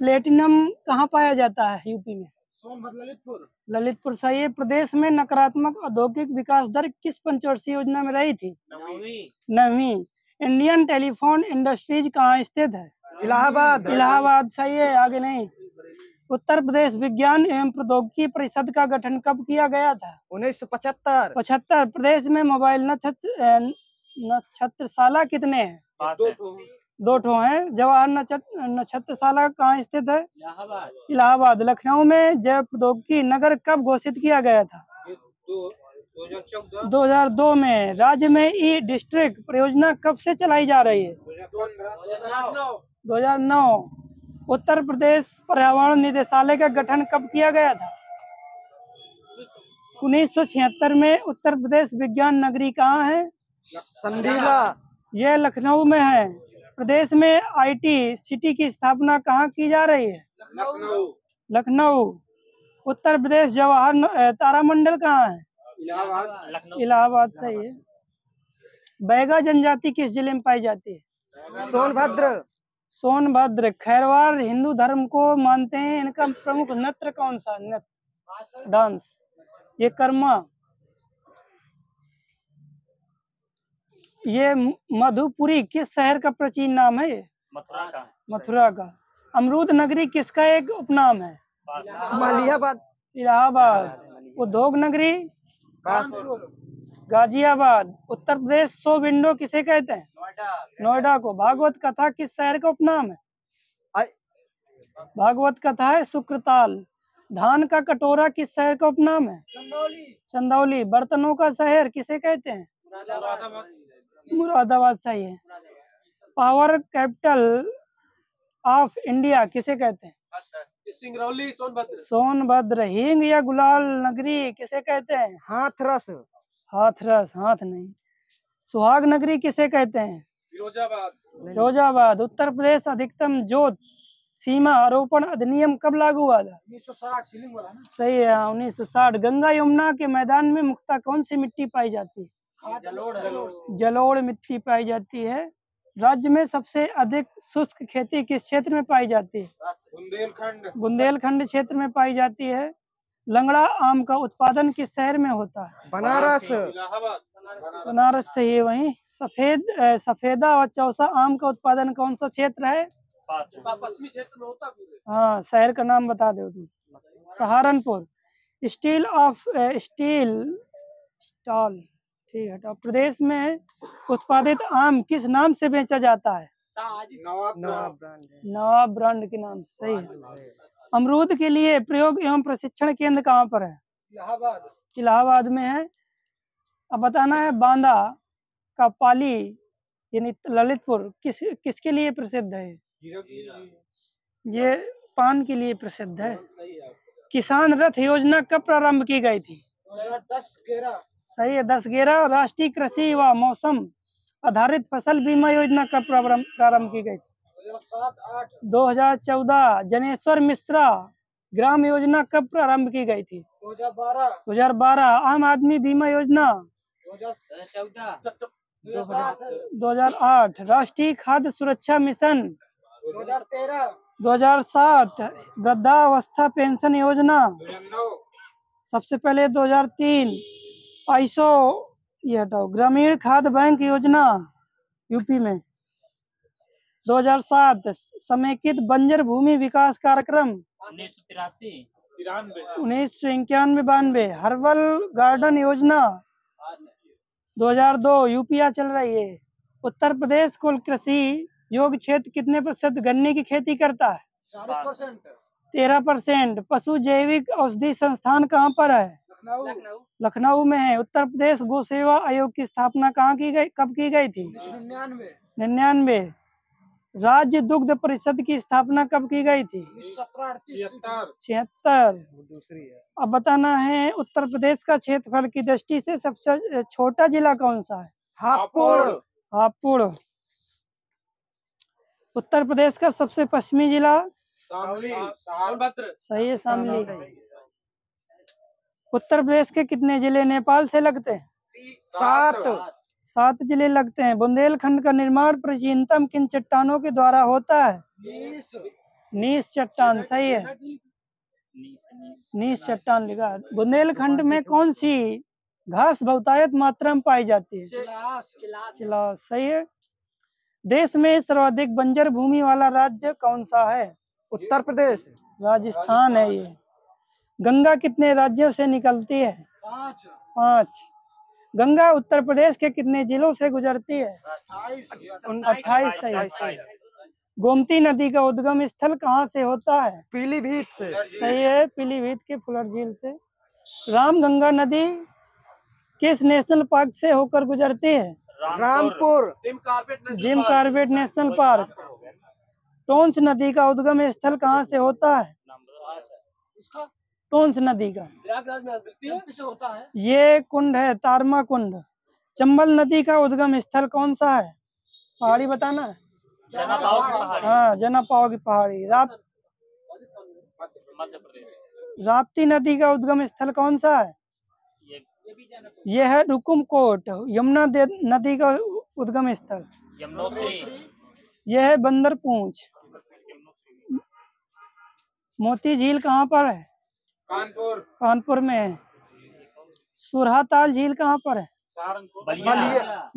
प्लेटिनम कहाँ पाया जाता है यूपी में? सोनभद्र ललितपुर। ललितपुर सही है। प्रदेश में नकारात्मक औद्योगिक विकास दर किस पंचवर्षीय योजना में रही थी? 9वीं। इंडियन टेलीफोन इंडस्ट्रीज कहाँ स्थित है? इलाहाबाद। इलाहाबाद सही है। आगे नहीं। उत्तर प्रदेश विज्ञान एवं प्रौद्योगिकी परिषद का गठन कब किया गया था? 1975। 75। प्रदेश में मोबाइल नक्षत्रशाला कितने हैं? पास है। 2 ठो हैं। जवाहर नक्षत्रशाला कहाँ स्थित है? इलाहाबाद। लखनऊ में जैव प्रौद्योगिकी नगर कब घोषित किया गया था? 2002 में। राज्य में ई डिस्ट्रिक्ट परियोजना कब से चलाई जा रही है? 2009। उत्तर प्रदेश पर्यावरण निदेशालय का गठन कब किया गया था? 1976 में। उत्तर प्रदेश विज्ञान नगरी कहाँ है? संडीला। यह लखनऊ में है। प्रदेश में आईटी सिटी की स्थापना कहाँ की जा रही है? लखनऊ। उत्तर प्रदेश जवाहर तारामंडल कहाँ है? इलाहाबाद सही है। बैगा जनजाति किस जिले में पाई जाती है? सोनभद्र। सोनभद्र। खैरवार हिंदू धर्म को मानते हैं। इनका प्रमुख नृत्य कौन सा? नृत्य डांस। ये कर्मा। ये मधुपुरी किस शहर का प्राचीन नाम है? ये मथुरा का। अमरूद नगरी किसका एक उपनाम है? मलिहाबाद। इलाहाबाद। उद्योग नगरी? गाजियाबाद। उत्तर प्रदेश 100 विंडो किसे कहते हैं? नोएडा को। भागवत कथा किस शहर का उपनाम है? भागवत कथा है शुक्रताल। धान का कटोरा किस शहर का उपनाम है? चंदौली। बर्तनों का शहर किसे कहते हैं? मुरादाबाद सही है। पावर कैपिटल ऑफ इंडिया किसे कहते हैं? सिंगरौली। सोनभद्र। हींग या गुलाल नगरी किसे कहते हैं? हाथरस। हाथरस। हाथ नहीं। सुहाग नगरी किसे कहते हैं? फिरोजाबाद। उत्तर प्रदेश अधिकतम जोत सीमा आरोपण अधिनियम कब लागू हुआ था? 1960 सीलिंग वाला ना। सही है। 1960। गंगा यमुना के मैदान में मुख्यतः कौन सी मिट्टी पाई जाती है? जलोढ़ मिट्टी पाई जाती है। राज्य में सबसे अधिक शुष्क खेती किस क्षेत्र में पाई जाती है? बुंदेलखंड क्षेत्र में पाई जाती है। लंगड़ा आम का उत्पादन किस शहर में होता है? बनारस। बनारस सही है। वहीं सफेदा और चौसा आम का उत्पादन कौन सा क्षेत्र है? पश्चिमी क्षेत्र में होता है। हाँ, शहर का नाम बता दो तुम। सहारनपुर। स्टॉल ठीक है। प्रदेश में उत्पादित आम किस नाम से बेचा जाता है? नवाब ब्रांड के नाम से। सही है। अमरूद के लिए प्रयोग एवं प्रशिक्षण केंद्र कहाँ पर है? इलाहाबाद में है। अब बताना है बांदा का पाली यानी ललितपुर किसके लिए प्रसिद्ध है? ये पान के लिए प्रसिद्ध है। किसान रथ योजना कब प्रारंभ की गई थी? 2010-11। सही है। 10-11। राष्ट्रीय कृषि व मौसम आधारित फसल बीमा योजना कब प्रारंभ की गई थी? 2007-8। 2014। जनेश्वर मिश्रा ग्राम योजना कब प्रारंभ की गई थी? 2012। आम आदमी बीमा योजना 2008। राष्ट्रीय खाद्य सुरक्षा मिशन 2007। वृद्धावस्था पेंशन योजना सबसे पहले 2003। आईसो ये हटाओ। ग्रामीण खाद्य बैंक योजना यूपी में 2007। समेकित बंजर भूमि विकास कार्यक्रम 1991-92। हर्बल गार्डन योजना 2002। यूपीआ चल रही है। उत्तर प्रदेश कुल कृषि योग्य क्षेत्र कितने प्रतिशत गन्ने की खेती करता है? 40%। 13%। पशु जैविक औषधि संस्थान कहाँ पर है? लखनऊ में है। उत्तर प्रदेश गौ सेवा आयोग की स्थापना कब की गई थी? 99। राज्य दुग्ध परिषद की स्थापना कब की गई थी? 76। अब बताना है उत्तर प्रदेश का क्षेत्रफल की दृष्टि से सबसे छोटा जिला कौन सा है? हापुड़। उत्तर प्रदेश का सबसे पश्चिमी जिला? सही है। शामली। उत्तर प्रदेश के कितने जिले नेपाल से लगते हैं? 7 जिले लगते हैं। बुंदेलखंड का निर्माण प्राचीनतम किन चट्टानों के द्वारा होता है? नीस चट्टान सही है, नीस चट्टान लिखा है। बुंदेलखंड में कौन सी घास बहुतायत मात्रा में पाई जाती है? चिलास सही है। देश में सर्वाधिक बंजर भूमि वाला राज्य कौन सा है? उत्तर प्रदेश। राजस्थान है ये। गंगा कितने राज्यों से निकलती है? 5। गंगा उत्तर प्रदेश के कितने जिलों से गुजरती है? 28 सही। गोमती नदी का उद्गम स्थल कहाँ से होता है? पीलीभीत से। सही है, पीलीभीत के फुलर झील से। रामगंगा नदी किस नेशनल पार्क से होकर गुजरती है? Rampur. Jim Corbett national park. Tons नदी का उद्गम स्थल कहाँ से होता है? टोंस नदी का होता है। ये कुंड है तारमा कुंड। चंबल नदी का उद्गम स्थल कौन सा है? पहाड़ी बताना है। हाँ, जनापाव की पहाड़ी। राप्ती नदी का उद्गम स्थल कौन सा है? यह है रुकुमकोट। यमुना नदी का उद्गम स्थल यह है बंदरपूंछ। मोती झील कहाँ पर है? कानपुर में है। सुरहाताल झील कहाँ पर है?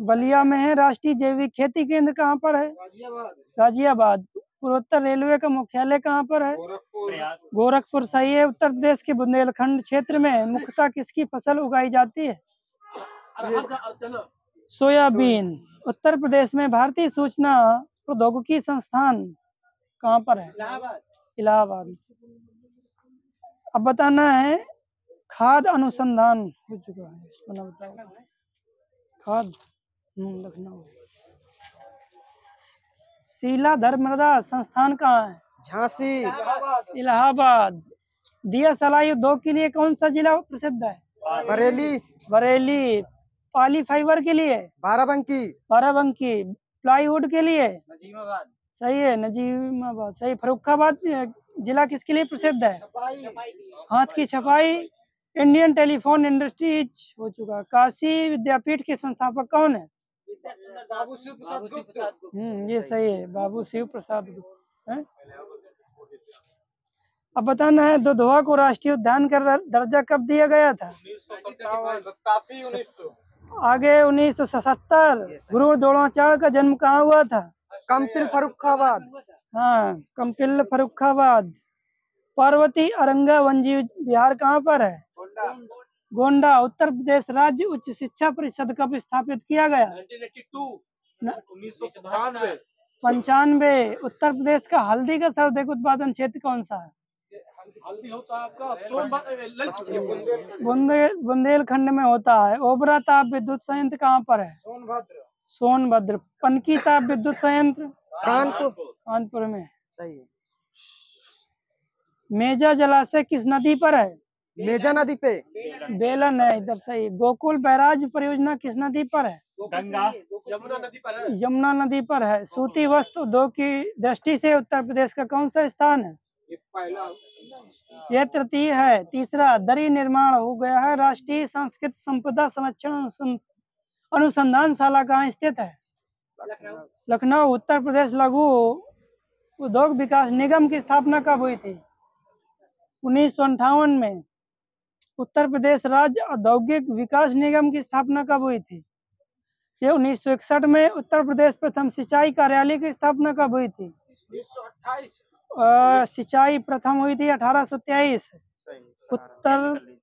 बलिया में है। राष्ट्रीय जैविक खेती केंद्र कहाँ पर है? गाजियाबाद। पूर्वोत्तर रेलवे का मुख्यालय कहाँ पर है? गोरखपुर सही है। उत्तर प्रदेश के बुंदेलखंड क्षेत्र में मुख्यतः किसकी फसल उगाई जाती है? सोयाबीन। उत्तर प्रदेश में भारतीय सूचना प्रौद्योगिकी संस्थान कहाँ पर है? इलाहाबाद। अब बताना है खाद्य अनुसंधान हो चुका है, इसको ना बताओ। खाद लखनऊ। शीला धर्मदा संस्थान कहाँ है? झांसी। इलाहाबाद। दियासलाई उद्योग के लिए कौन सा जिला प्रसिद्ध है? बरेली। बरेली। पॉली फाइबर के लिए? बाराबंकी। बाराबंकी। प्लाईवुड के लिए? सही है, नजीमाबाद सही। फर्रुखाबाद जिला किसके लिए प्रसिद्ध है? हाथ की छपाई। इंडियन टेलीफोन इंडस्ट्रीज हो चुका। काशी विद्यापीठ के संस्थापक कौन है? बाबू शिव प्रसाद गुप्त। ये सही है, बाबू शिव प्रसाद गुप्त है। अब बताना है दुधवा को राष्ट्रीय उद्यान का दर्जा कब दिया गया था? 1957। आगे 1977। गुरु द्रोणाचार्य का जन्म कहाँ हुआ था? कंपिल फर्रुखाबाद। हाँ, कंपिल फर्रुखाबाद। पार्वती अरंगा वन्यजीव विहार कहाँ पर है? गोंडा। उत्तर प्रदेश राज्य उच्च शिक्षा परिषद कब स्थापित किया गया? 1995। उत्तर प्रदेश का हल्दी का सर्वाधिक उत्पादन क्षेत्र कौन सा है? हल्दी होता है आपका बुंदेलखंड में होता है। ओबरा ताप विद्युत संयंत्र कहाँ पर है? सोनभद्र। पनकी ताप विद्युत संयंत्र? कानपुर में सही है। मेजा जलाशय किस नदी पर है? मेजा नदी पे। बेलन है इधर सही। गोकुल बैराज परियोजना किस नदी पर है? गंगा। यमुना नदी पर है। यमुना नदी पर है। सूती वस्त्र उद्योग की दृष्टि से उत्तर प्रदेश का कौन सा स्थान है? यह तृतीय है। तीसरा दरी निर्माण हो गया है। राष्ट्रीय सांस्कृतिक संपदा संरक्षण अनुसंधानशाला कहाँ स्थित है? लखनऊ। उत्तर प्रदेश लघु उद्योग विकास निगम की स्थापना कब हुई थी? 1958 में। उत्तर प्रदेश राज्य औद्योगिक विकास निगम की स्थापना कब हुई थी? ये 1961 में। उत्तर प्रदेश प्रथम सिंचाई कार्यालय की स्थापना कब हुई थी? 1928। सिंचाई प्रथम हुई थी 1823। उत्तर